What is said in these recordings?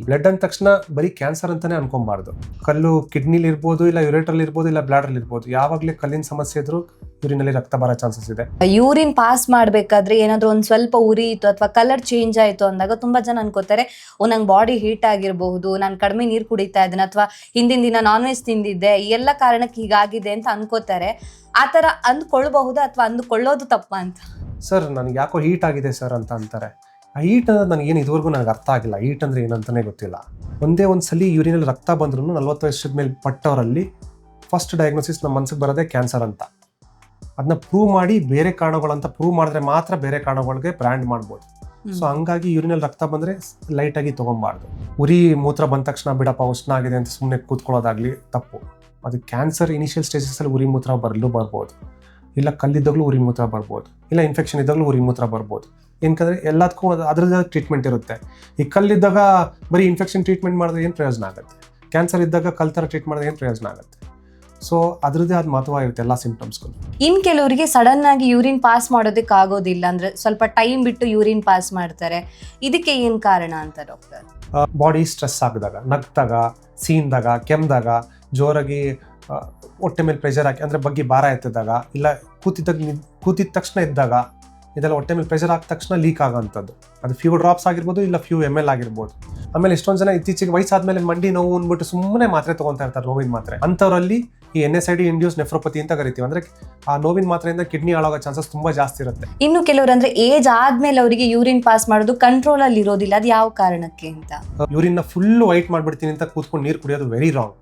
Blood ಅಂದ ತಕ್ಷಣ ಬರೀ ಕ್ಯಾನ್ಸರ್ ಅಂತಾನೆ ಅನ್ಕೊಬಾರ್ದು. ಕಲ್ಲು ಕಿಡ್ನಿಲಿ ಇರ್ಬೋದು, ಇಲ್ಲ ಯುರೇಟ್ರಲ್ಲಿ ಇರ್ಬೋದು, ಇಲ್ಲ ಬ್ಲಾಡರ್ ಇರ್ಬೋದು. ಯಾವಾಗಲೇ ಕಲ್ಲಿನ ಸಮಸ್ಯೆ ಇದ್ರೂ ಯೂರಿನಲ್ಲಿ ರಕ್ತ ಬರೋ ಚಾನ್ಸಸ್ ಇದೆ. ಯೂರಿನ್ ಪಾಸ್ ಮಾಡ್ಬೇಕಾದ್ರೆ ಏನಾದ್ರು ಒಂದ್ ಸ್ವಲ್ಪ ಉರಿಯಿತು ಅಥವಾ ಕಲರ್ ಚೇಂಜ್ ಆಯ್ತು ಅಂದಾಗ ತುಂಬಾ ಜನ ಅನ್ಕೋತಾರೆ, ನಂಗೆ ಬಾಡಿ ಹೀಟ್ ಆಗಿರಬಹುದು, ನಾನು ಕಡಿಮೆ ನೀರು ಕುಡಿತಾ ಇದ್ದೇನೆ, ಅಥವಾ ಹಿಂದಿನ ದಿನ ನಾನ್ ವೆಜ್ ತಿಂದಿದ್ದೆ, ಈ ಎಲ್ಲ ಕಾರಣಕ್ಕೆ ಹೀಗಾಗಿದೆ ಅಂತ ಅನ್ಕೋತಾರೆ. ಆ ತರ ಅಂದ್ಕೊಳ್ಬಹುದಾ ಅಥವಾ ಅಂದ್ಕೊಳ್ಳೋದು ತಪ್ಪ ಅಂತ? ಸರ್, ನನಗೆ ಯಾಕೋ ಹೀಟ್ ಆಗಿದೆ ಸರ್ ಅಂತ ಅಂತಾರೆ. ಆ ಹೀಟ್ ಅನ್ನೋದು ನನಗೇನು ಇದುವರೆಗೂ ನನಗೆ ಅರ್ಥ ಆಗಿಲ್ಲ. ಹೀಟ್ ಅಂದರೆ ಏನಂತಲೇ ಗೊತ್ತಿಲ್ಲ. ಒಂದೇ ಒಂದು ಸಲ ಯೂರಿನಲ್ಲಿ ರಕ್ತ ಬಂದ್ರೂ 40 ವರ್ಷದ ಮೇಲೆ ಪಟ್ಟವರಲ್ಲಿ ಫಸ್ಟ್ ಡಯಾಗ್ನೋಸಿಸ್ ನಮ್ಮ ಮನಸ್ಸಿಗೆ ಬರೋದೇ ಕ್ಯಾನ್ಸರ್ ಅಂತ. ಅದನ್ನ ಪ್ರೂವ್ ಮಾಡಿ ಬೇರೆ ಕಾರಣಗಳಂತ ಪ್ರೂವ್ ಮಾಡಿದ್ರೆ ಮಾತ್ರ ಬೇರೆ ಕಾರಣಗಳಿಗೆ ಬ್ರ್ಯಾಂಡ್ ಮಾಡ್ಬೋದು. ಸೊ ಹಂಗಾಗಿ ಯೂರಿನಲ್ಲಿ ರಕ್ತ ಬಂದರೆ ಲೈಟಾಗಿ ತೊಗೊಬಾರ್ದು. ಉರಿ ಮೂತ್ರ ಬಂದ ತಕ್ಷಣ ಬಿಡಪ್ಪ ಉಷ್ಣ ಆಗಿದೆ ಅಂತ ಸುಮ್ಮನೆ ಕೂತ್ಕೊಳ್ಳೋದಾಗಲಿ ತಪ್ಪು. ಅದು ಕ್ಯಾನ್ಸರ್ ಇನಿಷಿಯಲ್ ಸ್ಟೇಜಸಲ್ಲಿ ಉರಿ ಮೂತ್ರ ಬರ್ಬೋದು, ಇಲ್ಲ ಕಲ್ಲಿದ್ದಾಗಲೂ ಉರಿ ಮೂತ್ರ ಬರ್ಬೋದು, ಇಲ್ಲ ಇನ್ಫೆಕ್ಷನ್ ಇದ್ದಾಗಲೂ ಉರಿ ಮೂತ್ರ ಬರ್ಬೋದು. ಏನಕ್ಕಂದರೆ ಎಲ್ಲದಕ್ಕೂ ಅದರದ್ದೇ ಟ್ರೀಟ್ಮೆಂಟ್ ಇರುತ್ತೆ. ಈ ಕಲ್ಲಿದ್ದಾಗ ಬರೀ ಇನ್ಫೆಕ್ಷನ್ ಟ್ರೀಟ್ಮೆಂಟ್ ಮಾಡಿದ್ರೆ ಏನು ಪ್ರಯೋಜನ ಆಗುತ್ತೆ? ಕ್ಯಾನ್ಸರ್ ಇದ್ದಾಗ ಕಲ್ ಥರ ಟ್ರೀಟ್ ಮಾಡಿದ್ರೆ ಏನು ಪ್ರಯೋಜನ ಆಗುತ್ತೆ? ಸೊ ಅದರದ್ದೇ ಅದು ಮಹತ್ವವಾಗಿರುತ್ತೆ ಎಲ್ಲ ಸಿಂಪ್ಟಮ್ಸ್ಗಳು. ಇನ್ನು ಕೆಲವರಿಗೆ ಸಡನ್ ಆಗಿ ಯೂರಿನ್ ಪಾಸ್ ಮಾಡೋದಕ್ಕೆ ಆಗೋದಿಲ್ಲ, ಅಂದರೆ ಸ್ವಲ್ಪ ಟೈಮ್ ಬಿಟ್ಟು ಯೂರಿನ್ ಪಾಸ್ ಮಾಡ್ತಾರೆ. ಇದಕ್ಕೆ ಏನು ಕಾರಣ ಅಂತ ಡಾಕ್ಟರ್? ಬಾಡಿ ಸ್ಟ್ರೆಸ್ ಆಗಿದಾಗ, ನಗ್ದಾಗ, ಸೀನ್ದಾಗ, ಕೆಮ್ದಾಗ, ಜೋರಾಗಿ ಹೊಟ್ಟೆ ಮೇಲೆ ಪ್ರೆಷರ್ ಹಾಕಿ ಅಂದರೆ ಬಗ್ಗೆ ಭಾರ ಎತ್ತಿದಾಗ, ಇಲ್ಲ ಕೂತಿದ ತಕ್ಷಣ ಇದ್ದಾಗ, ಇದೆಲ್ಲ ಹೊಟ್ಟೆ ಮೇಲೆ ಪ್ರೆಷರ್ ಹಾಕಿದ ತಕ್ಷಣ ಲೀಕ್ ಆಗೋಂಥದ್ದು. ಅದು ಫ್ಯೂ ಡ್ರಾಪ್ಸ್ ಆಗಿರ್ಬೋದು, ಇಲ್ಲ ಫ್ಯೂ ml ಆಗಿರ್ಬೋದು. ಆಮೇಲೆ ಎಷ್ಟೊಂದು ಜನ ಇತ್ತೀಚೆಗೆ ವಯಸ್ಸಾದ್ಮೇಲೆ ಮಂಡಿ ನೋವು ಅಂದ್ಬಿಟ್ಟು ಸುಮ್ಮನೆ ಮಾತ್ರೆ ತೊಗೊತಾ ಇರ್ತಾರೆ, ನೋವಿನ ಮಾತ್ರೆ. ಅಂಥವರಲ್ಲಿ ಈ NSAID ಇಂಡ್ಯೂಸ್ ನೆಫ್ರೋಪತಿ ಅಂತ ಕರಿತೀವಿ. ಅಂದರೆ ಆ ನೋವಿನ ಮಾತ್ರೆಯಿಂದ ಕಿಡ್ನಿ ಹಾಳಾಗೋ ಚಾನ್ಸಸ್ ತುಂಬ ಜಾಸ್ತಿ ಇರುತ್ತೆ. ಇನ್ನು ಕೆಲವರು ಅಂದರೆ ಏಜ್ ಆದ್ಮೇಲೆ ಅವರಿಗೆ ಯೂರಿನ್ ಪಾಸ್ ಮಾಡೋದು ಕಂಟ್ರೋಲ್ ಅಲ್ಲಿ ಇರೋದಿಲ್ಲ, ಅದು ಯಾವ ಕಾರಣಕ್ಕೆ ಅಂತ? ಯೂರಿನ್ನ ಫುಲ್ ವೈಟ್ ಮಾಡಿಬಿಡ್ತೀನಿ ಅಂತ ಕೂತ್ಕೊಂಡು ನೀರು ಕುಡಿಯೋದು very wrong.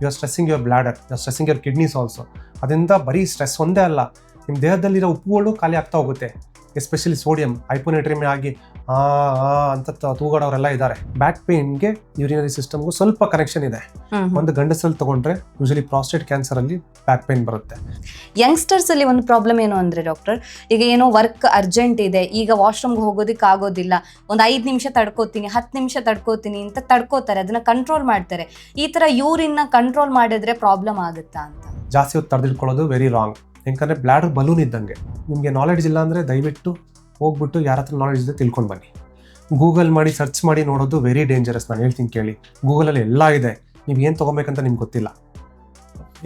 You are stressing your bladder, you are stressing your kidneys also. ಅದರಿಂದ ಬರೀ ಸ್ಟ್ರೆಸ್ ಒಂದೇ ಅಲ್ಲ, ನಿಮ್ಮ ದೇಹದಲ್ಲಿರೋ ಉಪ್ಪುಗಳು ಖಾಲಿ ಆಗ್ತಾ ಹೋಗುತ್ತೆ. ಎಸ್ಪೆಷಲಿ ಸೋಡಿಯಂ ಹೈಪೋನೇಟ್ರಿಮಿಯಾ ಆಗಿ ಅಂತ ತೂಗಾಡೋರೆಲ್ಲ ಇದ್ದಾರೆ. ಬ್ಯಾಕ್ ಪೇನ್ಗೆ ಯೂರಿನರಿ ಸಿಸ್ಟಮ್ಗೂ ಸ್ವಲ್ಪ ಕನೆಕ್ಷನ್ ಇದೆ. ಒಂದು ಗಂಡಸಲ್ಲಿ ತಗೊಂಡ್ರೆ ಯೂಶಲಿ ಪ್ರಾಸ್ಟೇಟ್ ಕ್ಯಾನ್ಸರ್ ಅಲ್ಲಿ ಬ್ಯಾಕ್ ಪೇನ್ ಬರುತ್ತೆ. ಯಂಗ್ಸ್ಟರ್ಸ್ ಅಲ್ಲಿ ಒಂದು ಪ್ರಾಬ್ಲಮ್ ಏನು ಅಂದ್ರೆ ಡಾಕ್ಟರ್, ಈಗ ಏನೋ ವರ್ಕ್ ಅರ್ಜೆಂಟ್ ಇದೆ, ಈಗ ವಾಶ್ರೂಮ್ಗೆ ಹೋಗೋದಕ್ಕೆ ಆಗೋದಿಲ್ಲ, ಒಂದು 5 ನಿಮಿಷ ತಡ್ಕೋತೀನಿ, 10 ನಿಮಿಷ ತಡ್ಕೋತೀನಿ ಅಂತ ತಡ್ಕೋತಾರೆ, ಅದನ್ನ ಕಂಟ್ರೋಲ್ ಮಾಡ್ತಾರೆ. ಈ ತರ ಯೂರಿನ್ ಕಂಟ್ರೋಲ್ ಮಾಡಿದ್ರೆ ಪ್ರಾಬ್ಲಮ್ ಆಗುತ್ತಾ ಅಂತ? ಜಾಸ್ತಿ ಹೊತ್ತು ತಡೆದಿಟ್ಕೊಳ್ಳೋದು ವೆರಿ ರಾಂಗ್. ಯಾಕಂದರೆ ಬ್ಲಾಡರ್ ಬಲೂನ್ ಇದ್ದಂಗೆ. ನಿಮಗೆ ನಾಲೆಡ್ಜ್ ಇಲ್ಲ ಅಂದರೆ ದಯವಿಟ್ಟು ಹೋಗ್ಬಿಟ್ಟು ಯಾರ ಹತ್ರ ನಾಲೆಡ್ಜ್ ಇದೆ ತಿಳ್ಕೊಂಡು ಬನ್ನಿ. ಗೂಗಲ್ ಮಾಡಿ ಸರ್ಚ್ ಮಾಡಿ ನೋಡೋದು ವೆರಿ ಡೇಂಜರಸ್. ನಾನು ಹೇಳ್ತೀನಿ ಕೇಳಿ, ಗೂಗಲಲ್ಲಿ ಎಲ್ಲ ಇದೆ, ನೀವು ಏನು ತೊಗೊಬೇಕಂತ ನಿಮ್ಗೆ ಗೊತ್ತಿಲ್ಲ.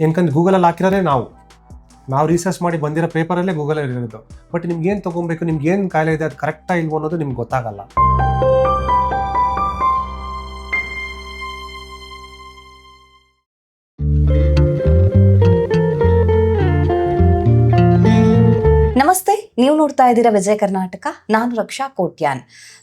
ಏನಕಂದ್ರೆ ಗೂಗಲಲ್ಲಿ ಹಾಕಿರೋದೇ ನಾವು ರಿಸರ್ಚ್ ಮಾಡಿ ಬಂದಿರೋ ಪೇಪರಲ್ಲೇ ಗೂಗಲಲ್ಲಿ ಇರೋದು. ಬಟ್ ನಿಮ್ಗೆ ಏನು ತೊಗೊಬೇಕು, ನಿಮ್ಗೆ ಏನು ಕಾಯಿಲೆ ಇದೆ, ಅದು ಕರೆಕ್ಟಾ ಇಲ್ವೋ ಅನ್ನೋದು ನಿಮ್ಗೆ ಗೊತ್ತಾಗಲ್ಲ. ನಮಸ್ತೆ, ನೀವು ನೋಡ್ತಾ ಇದ್ದೀರಾ ವಿಜಯ ಕರ್ನಾಟಕ. ನಾನು ರಕ್ಷಾ ಕೋಟ್ಯಾನ್.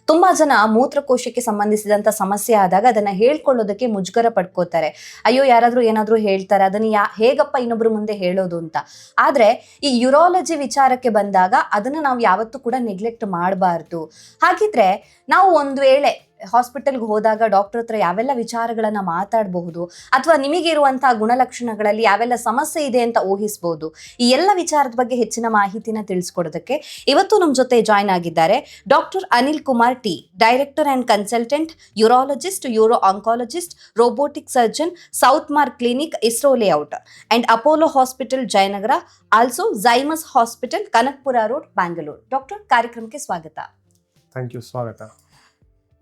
ತುಂಬಾ ಜನ ಮೂತ್ರಕೋಶಕ್ಕೆ ಸಂಬಂಧಿಸಿದಂತ ಸಮಸ್ಯೆ ಆದಾಗ ಅದನ್ನ ಹೇಳ್ಕೊಳ್ಳೋದಕ್ಕೆ ಮುಜುಗರ ಪಡ್ಕೋತಾರೆ. ಅಯ್ಯೋ, ಯಾರಾದ್ರೂ ಏನಾದ್ರೂ ಹೇಳ್ತಾರೆ, ಅದನ್ನ ಹೇಗಪ್ಪ ಇನ್ನೊಬ್ರು ಮುಂದೆ ಹೇಳೋದು ಅಂತ. ಆದ್ರೆ ಈ ಯೂರಾಲಜಿ ವಿಚಾರಕ್ಕೆ ಬಂದಾಗ ಅದನ್ನ ನಾವು ಯಾವತ್ತೂ ಕೂಡ ನೆಗ್ಲೆಕ್ಟ್ ಮಾಡಬಾರ್ದು. ಹಾಗಿದ್ರೆ ನಾವು ಒಂದ್ ವೇಳೆ ಹಾಸ್ಪಿಟಲ್ಗೆ ಹೋದಾಗ ಡಾಕ್ಟರ್ ಹತ್ರ ಯಾವೆಲ್ಲ ವಿಚಾರಗಳನ್ನ ಮಾತಾಡಬಹುದು, ಅಥವಾ ನಿಮಗಿರುವಂತಹ ಗುಣಲಕ್ಷಣಗಳಲ್ಲಿ ಯಾವೆಲ್ಲ ಸಮಸ್ಯೆ ಇದೆ ಅಂತ ಊಹಿಸಬಹುದು, ಈ ಎಲ್ಲ ವಿಚಾರದ ಬಗ್ಗೆ ಹೆಚ್ಚಿನ ಮಾಹಿತಿನ ತಿಳಿಸ್ಕೊಡೋದಕ್ಕೆ ಇವತ್ತು ನಮ್ಮ ಜೊತೆ ಜಾಯ್ನ್ ಆಗಿದ್ದಾರೆ doctor Anil Kumar T, director and consultant, urologist, uro oncologist, robotic surgeon, South Mark clinic, ISRO layout and Apollo hospital Jayanagar, also Zymus hospital, Kanakapura road, Bangalore. Doctor, ಕಾರ್ಯಕ್ರಮಕ್ಕೆ ಸ್ವಾಗತ. ಥ್ಯಾಂಕ್ ಯು, ಸ್ವಾಗತ.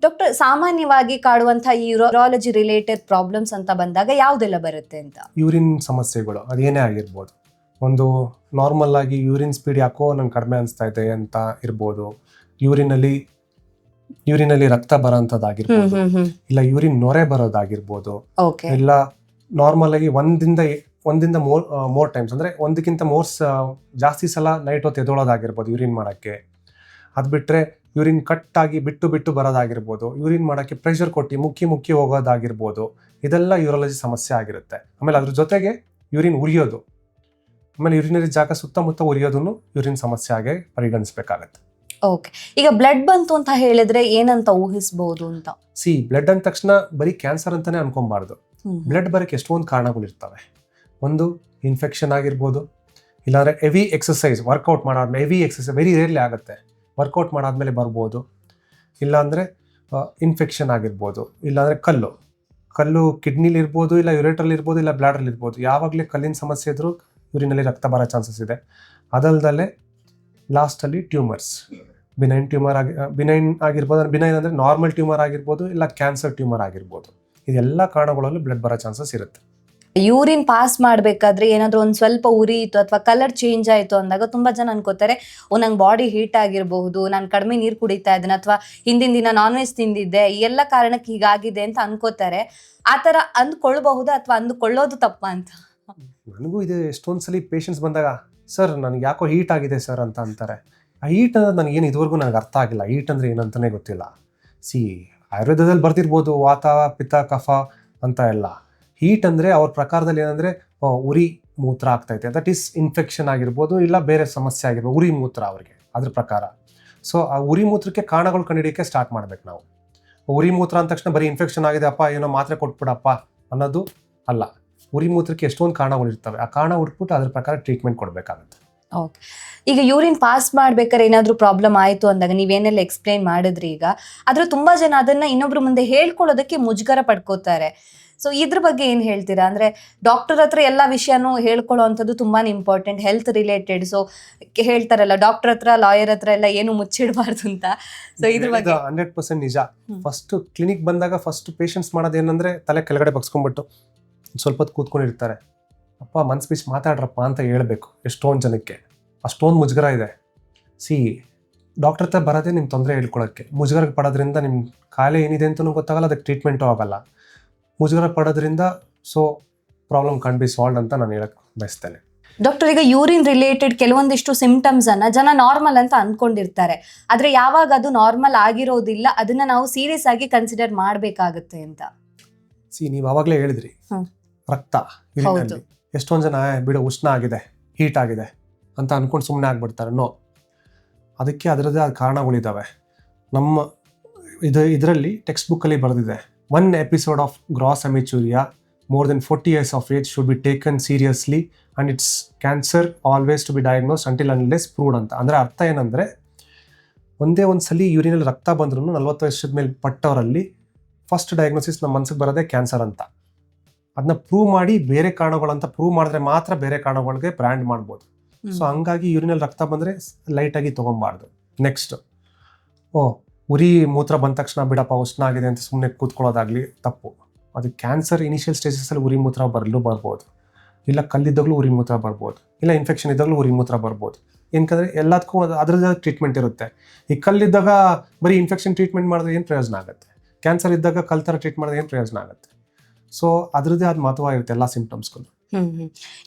ಡಾಕ್ಟರ್, ಸಾಮಾನ್ಯವಾಗಿ ಕಾಡುವಂತಹ ಈ ಯೂರಾಲಜಿ ರಿಲೇಟೆಡ್ ಪ್ರಾಬ್ಲಮ್ಸ್ ಅಂತ ಬಂದಾಗ ಯಾವುದೆಲ್ಲ ಬರುತ್ತೆ ಅಂತ? ಯೂರಿನ್ ಸಮಸ್ಯೆಗಳು ಅದೇನೇ ಆಗಿರ್ಬೋದು. ಒಂದು ನಾರ್ಮಲ್ ಆಗಿ ಯೂರಿನ್ ಸ್ಪೀಡ್ ಯಾಕೋ ನಂಗೆ ಕಡಿಮೆ ಅನಿಸ್ತಾ ಇದೆ ಅಂತ ಇರ್ಬೋದು. ಯೂರಿನಲ್ಲಿ ರಕ್ತ ಬರೋಂಥದ್ದಾಗಿರ್ಬೋದು, ಇಲ್ಲ ಯೂರಿನ್ ನೊರೆ ಬರೋದಾಗಿರ್ಬೋದು, ಇಲ್ಲ ನಾರ್ಮಲ್ ಆಗಿ ಒಂದಿಂದ ಮೋರ್ ಟೈಮ್ಸ್ ಅಂದರೆ ಒಂದಕ್ಕಿಂತ ಜಾಸ್ತಿ ಸಲ ನೈಟ್ ಹೊತ್ತು ಎದ್ದೋಳೋದಾಗಿರ್ಬೋದು ಯೂರಿನ್ ಮಾಡೋಕ್ಕೆ. ಅದು ಬಿಟ್ಟರೆ ಯೂರಿನ್ ಕಟ್ಟಾಗಿ ಬಿಟ್ಟು ಬರೋದಾಗಿರ್ಬೋದು, ಯೂರಿನ್ ಮಾಡೋಕ್ಕೆ ಪ್ರೆಷರ್ ಕೊಟ್ಟು ಮುಕ್ಕಿ ಹೋಗೋದಾಗಿರ್ಬೋದು. ಇದೆಲ್ಲ ಯೂರಾಲಜಿ ಸಮಸ್ಯೆ ಆಗಿರುತ್ತೆ. ಆಮೇಲೆ ಅದ್ರ ಜೊತೆಗೆ ಯೂರಿನ್ ಉರಿಯೋದು, ಆಮೇಲೆ ಯೂರಿನರಿ ಜಾಗ ಸುತ್ತಮುತ್ತ ಉರಿಯೋದನ್ನು ಯೂರಿನ್ ಸಮಸ್ಯೆ ಆಗಿ ಪರಿಗಣಿಸಬೇಕಾಗತ್ತೆ. ಓಕೆ, ಈಗ ಬ್ಲಡ್ ಬಂತು ಅಂತ ಹೇಳಿದ್ರೆ ಏನಂತ ಊಹಿಸಬಹುದು ಅಂತ? ಬ್ಲಡ್ ಅಂದ ತಕ್ಷಣ ಬರೀ ಕ್ಯಾನ್ಸರ್ ಅಂತಾನೆ ಅನ್ಕೊಬಾರ್ದು. ಬ್ಲಡ್ ಬರೋಕ್ಕೆ ಎಷ್ಟೊಂದು ಕಾರಣಗಳಿರ್ತವೆ. ಒಂದು ಇನ್ಫೆಕ್ಷನ್ ಆಗಿರ್ಬೋದು, ಇಲ್ಲಾಂದರೆ ಹೆವಿ ಎಕ್ಸಸೈಸ್, ವರ್ಕೌಟ್ ಮಾಡಾದ್ಮೇಲೆ ಹೆವಿ ಎಕ್ಸಸೈಸ್ ವೆರಿ ರೇರ್ಲಿ ಆಗುತ್ತೆ, ವರ್ಕೌಟ್ ಮಾಡಾದ್ಮೇಲೆ ಬರ್ಬೋದು. ಇಲ್ಲಾಂದರೆ ಇನ್ಫೆಕ್ಷನ್ ಆಗಿರ್ಬೋದು, ಇಲ್ಲಾಂದರೆ ಕಲ್ಲು ಕಿಡ್ನಿಲಿ ಇರ್ಬೋದು, ಇಲ್ಲ ಯುರೇಟ್ರಲ್ಲಿ ಇರ್ಬೋದು, ಇಲ್ಲ ಬ್ಲಾಡರ್ಲಿ ಇರ್ಬೋದು. ಯಾವಾಗಲೇ ಕಲ್ಲಿನ ಸಮಸ್ಯೆ ಇದ್ರೂ ಯೂರಿನಲ್ಲಿ ರಕ್ತ ಬರೋ ಚಾನ್ಸಸ್ ಇದೆ. ಅದಲ್ದಲ್ಲೇ ಲಾಸ್ಟಲ್ಲಿ ಟ್ಯೂಮರ್ಸ್, ಬಿನೈನ್ ಟ್ಯೂಮರ್ ಬಿನೈನ್ ಆಗಿರ್ಬೋದು. ಬಿನೈನ್ ಅಂದರೆ ನಾರ್ಮಲ್ ಟ್ಯೂಮರ್ ಆಗಿರ್ಬೋದು, ಇಲ್ಲ ಕ್ಯಾನ್ಸರ್ ಟ್ಯೂಮರ್ ಆಗಿರ್ಬೋದು. ಇದೆಲ್ಲ ಕಾರಣಗಳಲ್ಲೂ ಬ್ಲಡ್ ಬರೋ ಚಾನ್ಸಸ್ ಇರುತ್ತೆ. ಯೂರಿನ್ ಪಾಸ್ ಮಾಡ್ಬೇಕಾದ್ರೆ ಏನಾದ್ರು ಒಂದ್ ಸ್ವಲ್ಪ ಉರಿಯಿತು ಅಥವಾ ಕಲರ್ ಚೇಂಜ್ ಆಯ್ತು ಅಂದಾಗ ತುಂಬಾ ಜನ ಅನ್ಕೋತಾರೆ, ನಂಗೆ ಬಾಡಿ ಹೀಟ್ ಆಗಿರಬಹುದು, ನಾನು ಕಡಿಮೆ ನೀರು ಕುಡಿತಾ ಇದ್ದೇನೆ ಅಥವಾ ಹಿಂದಿನ ದಿನ ನಾನ್ ವೆಜ್ ತಿಂದಿದ್ದೆ, ಈ ಎಲ್ಲ ಕಾರಣಕ್ಕೆ ಹೀಗಾಗಿದೆ ಅಂತ ಅನ್ಕೋತಾರೆ. ಆ ತರ ಅಂದ್ಕೊಳ್ಬಹುದಾ ಅಥವಾ ಅಂದ್ಕೊಳ್ಳೋದು ತಪ್ಪ ಅಂತ? ನನಗೂ ಇದು ಎಷ್ಟೊಂದು ಸಲ ಪೇಷಂಟ್ಸ್ ಬಂದಾಗ, ಸರ್ ನನಗೆ ಯಾಕೋ ಹೀಟ್ ಆಗಿದೆ ಸರ್ ಅಂತ ಅಂತಾರೆ. ಆ ಹೀಟ್ ಅನ್ನೋದು ನನಗೇನು ಇದುವರೆಗೂ ನನಗೆ ಅರ್ಥ ಆಗಿಲ್ಲ. ಹೀಟ್ ಅಂದರೆ ಏನಂತಲೇ ಗೊತ್ತಿಲ್ಲ. ಆಯುರ್ವೇದದಲ್ಲಿ ಬರ್ತಿರ್ಬೋದು ವಾತ ಪಿತ್ತ ಕಫ ಅಂತ ಎಲ್ಲ. ಹೀಟ್ ಅಂದರೆ ಅವ್ರ ಪ್ರಕಾರದಲ್ಲಿ ಏನಂದರೆ ಉರಿ ಮೂತ್ರ ಆಗ್ತೈತೆ, ದಟ್ ಈಸ್ ಇನ್ಫೆಕ್ಷನ್ ಆಗಿರ್ಬೋದು, ಇಲ್ಲ ಬೇರೆ ಸಮಸ್ಯೆ ಆಗಿರ್ಬೋದು, ಉರಿ ಮೂತ್ರ ಅವ್ರಿಗೆ ಅದ್ರ ಪ್ರಕಾರ. ಸೊ ಆ ಉರಿ ಮೂತ್ರಕ್ಕೆ ಕಾರಣಗಳು ಕಂಡುಹಿಡಿಯೋಕ್ಕೆ ಸ್ಟಾರ್ಟ್ ಮಾಡ್ಬೇಕು ನಾವು. ಉರಿ ಮೂತ್ರ ಅಂದ ತಕ್ಷಣ ಬರೀ ಇನ್ಫೆಕ್ಷನ್ ಆಗಿದೆ ಅಪ್ಪ ಏನೋ ಮಾತ್ರೆ ಕೊಟ್ಬಿಡಪ್ಪ ಅನ್ನೋದು ಅಲ್ಲ. ಉರಿ ಮೂತ್ರಕ್ಕೆ ಎಷ್ಟೊಂದು ಕಾರಣಗಳು ಇರ್ತವೆ. ಆ ಕಾರಣ ಹುಡ್ಬಿಟ್ಟು ಅದ್ರ ಪ್ರಕಾರ ಟ್ರೀಟ್ಮೆಂಟ್ ಕೊಡಬೇಕಾಗುತ್ತೆ. ಓಕೆ. ಈಗ ಯೂರಿನ್ ಪಾಸ್ ಮಾಡ್ಬೇಕಾದ್ರೆ ಏನಾದರೂ ಪ್ರಾಬ್ಲಮ್ ಆಯಿತು ಅಂದಾಗ ನೀವೇನೆಲ್ಲ ಎಕ್ಸ್ಪ್ಲೈನ್ ಮಾಡಿದ್ರಿ ಈಗ, ಆದರೆ ತುಂಬ ಜನ ಅದನ್ನು ಇನ್ನೊಬ್ರ ಮುಂದೆ ಹೇಳ್ಕೊಳ್ಳೋದಕ್ಕೆ ಮುಜುಗರ ಪಡ್ಕೋತಾರೆ. ಸೊ ಇದ್ರ ಬಗ್ಗೆ ಏನು ಹೇಳ್ತೀರಾ? ಅಂದರೆ ಡಾಕ್ಟರ್ ಹತ್ರ ಎಲ್ಲ ವಿಷಯನೂ ಹೇಳ್ಕೊಳ್ಳೋ ಅಂಥದ್ದು ತುಂಬಾ ಇಂಪಾರ್ಟೆಂಟ್, ಹೆಲ್ತ್ ರಿಲೇಟೆಡ್. ಸೊ ಹೇಳ್ತಾರಲ್ಲ ಡಾಕ್ಟರ್ ಹತ್ರ ಲಾಯರ್ ಹತ್ರ ಎಲ್ಲ ಏನು ಮುಚ್ಚಿಡಬಾರ್ದು ಅಂತ. ಸೊ ಇದ್ರ ಬಗ್ಗೆ 100% ನಿಜ. ಫಸ್ಟ್ ಕ್ಲಿನಿಕ್ ಬಂದಾಗ ಫಸ್ಟ್ ಪೇಷಂಟ್ಸ್ ಮಾಡೋದೇನೆಂದರೆ ತಲೆ ಕೆಳಗಡೆ ಬಗ್ಸ್ಕೊಂಡ್ಬಿಟ್ಟು ಸ್ವಲ್ಪ ಹೊತ್ತು ಕೂತ್ಕೊಂಡಿರ್ತಾರೆ. ಅಪ್ಪ ಮನ್ಸು ಬಿಚ್ಚಿ ಮಾತಾಡ್ರಪ್ಪ ಅಂತ ಹೇಳ್ಬೇಕು. ಎಷ್ಟೊಂದು ಜನಕ್ಕೆ ಅಷ್ಟೊಂದು ಮುಜುಗರ ಇದೆ. ಡಾಕ್ಟರ್ ಹತ್ರ ಬರೋದೇ ನಿಮ್ಮ ತೊಂದರೆ ಹೇಳ್ಕೊಳ್ಳೋಕ್ಕೆ. ಮುಜುಗರ ಪಡೋದ್ರಿಂದ ನಿಮ್ಮ ಕಾಯಿಲೆ ಏನಿದೆ ಅಂತಲೂ ಗೊತ್ತಾಗಲ್ಲ, ಅದಕ್ಕೆ ಟ್ರೀಟ್ಮೆಂಟು ಆಗಲ್ಲ. ಮುಜುಗರ ಪಡೋದ್ರಿಂದ so problem can be solve ಅಂತ ನಾನು ಹೇಳಕ್ಕೆ ಬಯಸ್ತೇನೆ. ಡಾಕ್ಟರ್, ಈಗ ಯೂರಿನ್ ರಿಲೇಟೆಡ್ ಕೆಲವೊಂದಿಷ್ಟು ಸಿಂಪ್ಟಮ್ಸ್ ಅನ್ನ ಜನ ನಾರ್ಮಲ್ ಅಂತ ಅನ್ಕೊಂಡಿರ್ತಾರೆ, ಆದ್ರೆ ಯಾವಾಗ ಅದು ನಾರ್ಮಲ್ ಆಗಿರೋದಿಲ್ಲ, ಅದನ್ನ ನಾವು ಸೀರಿಯಸ್ ಆಗಿ ಕನ್ಸಿಡರ್ ಮಾಡಬೇಕಾಗುತ್ತೆ ಅಂತ. ನೀವು ಅವಾಗಲೇ ಹೇಳಿದ್ರಿ ರಕ್ತ ಎಷ್ಟೊಂದು ಜನ ಬಿಡು ಉಷ್ಣ ಆಗಿದೆ, ಹೀಟ್ ಆಗಿದೆ ಅಂತ ಅನ್ಕೊಂಡು ಸುಮ್ಮನೆ ಆಗ್ಬಿಡ್ತಾರೆ. ನೋ, ಅದಕ್ಕೆ ಅದರದ್ದೇ ಆದ ಕಾರಣಗಳಿದ್ದಾವೆ. ನಮ್ಮ ಇದರಲ್ಲಿ ಟೆಕ್ಸ್ಟ್ ಬುಕ್ಕಲ್ಲಿ ಬರೆದಿದೆ, 1 episode of gross hematuria more than 40 years of age should be taken seriously and its cancer always to be diagnosed until unless proved ಅಂತ. ಅಂದರೆ ಅರ್ಥ ಏನಂದರೆ, ಒಂದೇ ಒಂದು ಸಲ ಯೂರಿನಲ್ಲಿ ರಕ್ತ ಬಂದ್ರೂ 40 ವರ್ಷದ ಮೇಲೆ ಪಟ್ಟವರಲ್ಲಿ ಫಸ್ಟ್ ಡಯಾಗ್ನೋಸಿಸ್ ನಮ್ಮ ಮನಸ್ಸಿಗೆ ಬರೋದೇ ಕ್ಯಾನ್ಸರ್ ಅಂತ. ಅದನ್ನ ಪ್ರೂವ್ ಮಾಡಿ ಬೇರೆ ಕಾರಣಗಳಂತ ಪ್ರೂವ್ ಮಾಡಿದ್ರೆ ಮಾತ್ರ ಬೇರೆ ಕಾರಣಗಳಿಗೆ ಬ್ರ್ಯಾಂಡ್ ಮಾಡ್ಬೋದು. ಸೊ ಹಂಗಾಗಿ ಯೂರಿನಲ್ಲಿ ರಕ್ತ ಬಂದರೆ ಲೈಟಾಗಿ ತೊಗೊಬಾರ್ದು. ನೆಕ್ಸ್ಟ್, ಉರಿ ಮೂತ್ರ ಬಂದ ತಕ್ಷಣ ಬಿಡಪ್ಪ ಉಷ್ಣ ಆಗಿದೆ ಅಂತ ಸುಮ್ಮನೆ ಕೂತ್ಕೊಳ್ಳೋದಾಗಲಿ ತಪ್ಪು. ಅದು ಕ್ಯಾನ್ಸರ್ ಇನಿಷಿಯಲ್ ಸ್ಟೇಜಸಲ್ಲಿ ಉರಿ ಮೂತ್ರ ಬರ್ಬೋದು, ಇಲ್ಲ ಕಲ್ಲಿದ್ದಾಗಲೂ ಉರಿ ಮೂತ್ರ ಬರ್ಬೋದು, ಇಲ್ಲ ಇನ್ಫೆಕ್ಷನ್ ಇದ್ದಾಗಲೂ ಉರಿ ಮೂತ್ರ ಬರ್ಬೋದು. ಏನಕ್ಕಂದರೆ ಎಲ್ಲದಕ್ಕೂ ಅದರದ್ದು ಟ್ರೀಟ್ಮೆಂಟ್ ಇರುತ್ತೆ. ಈ ಕಲ್ಲಿದ್ದಾಗ ಬರೀ ಇನ್ಫೆಕ್ಷನ್ ಟ್ರೀಟ್ಮೆಂಟ್ ಮಾಡಿದ್ರೆ ಏನು ಪ್ರಯೋಜನ ಆಗುತ್ತೆ? ಕ್ಯಾನ್ಸರ್ ಇದ್ದಾಗ ಕಲ್ ಥರ ಟ್ರೀಟ್ ಮಾಡಿದ್ರೆ ಏನು ಪ್ರಯೋಜನ ಆಗುತ್ತೆ? ಸೊ ಅದರದ್ದೇ ಆದ ಮಹತ್ವ ಎಲ್ಲ ಸಿಂಪ್ಟಮ್ಸ್ಗಳು.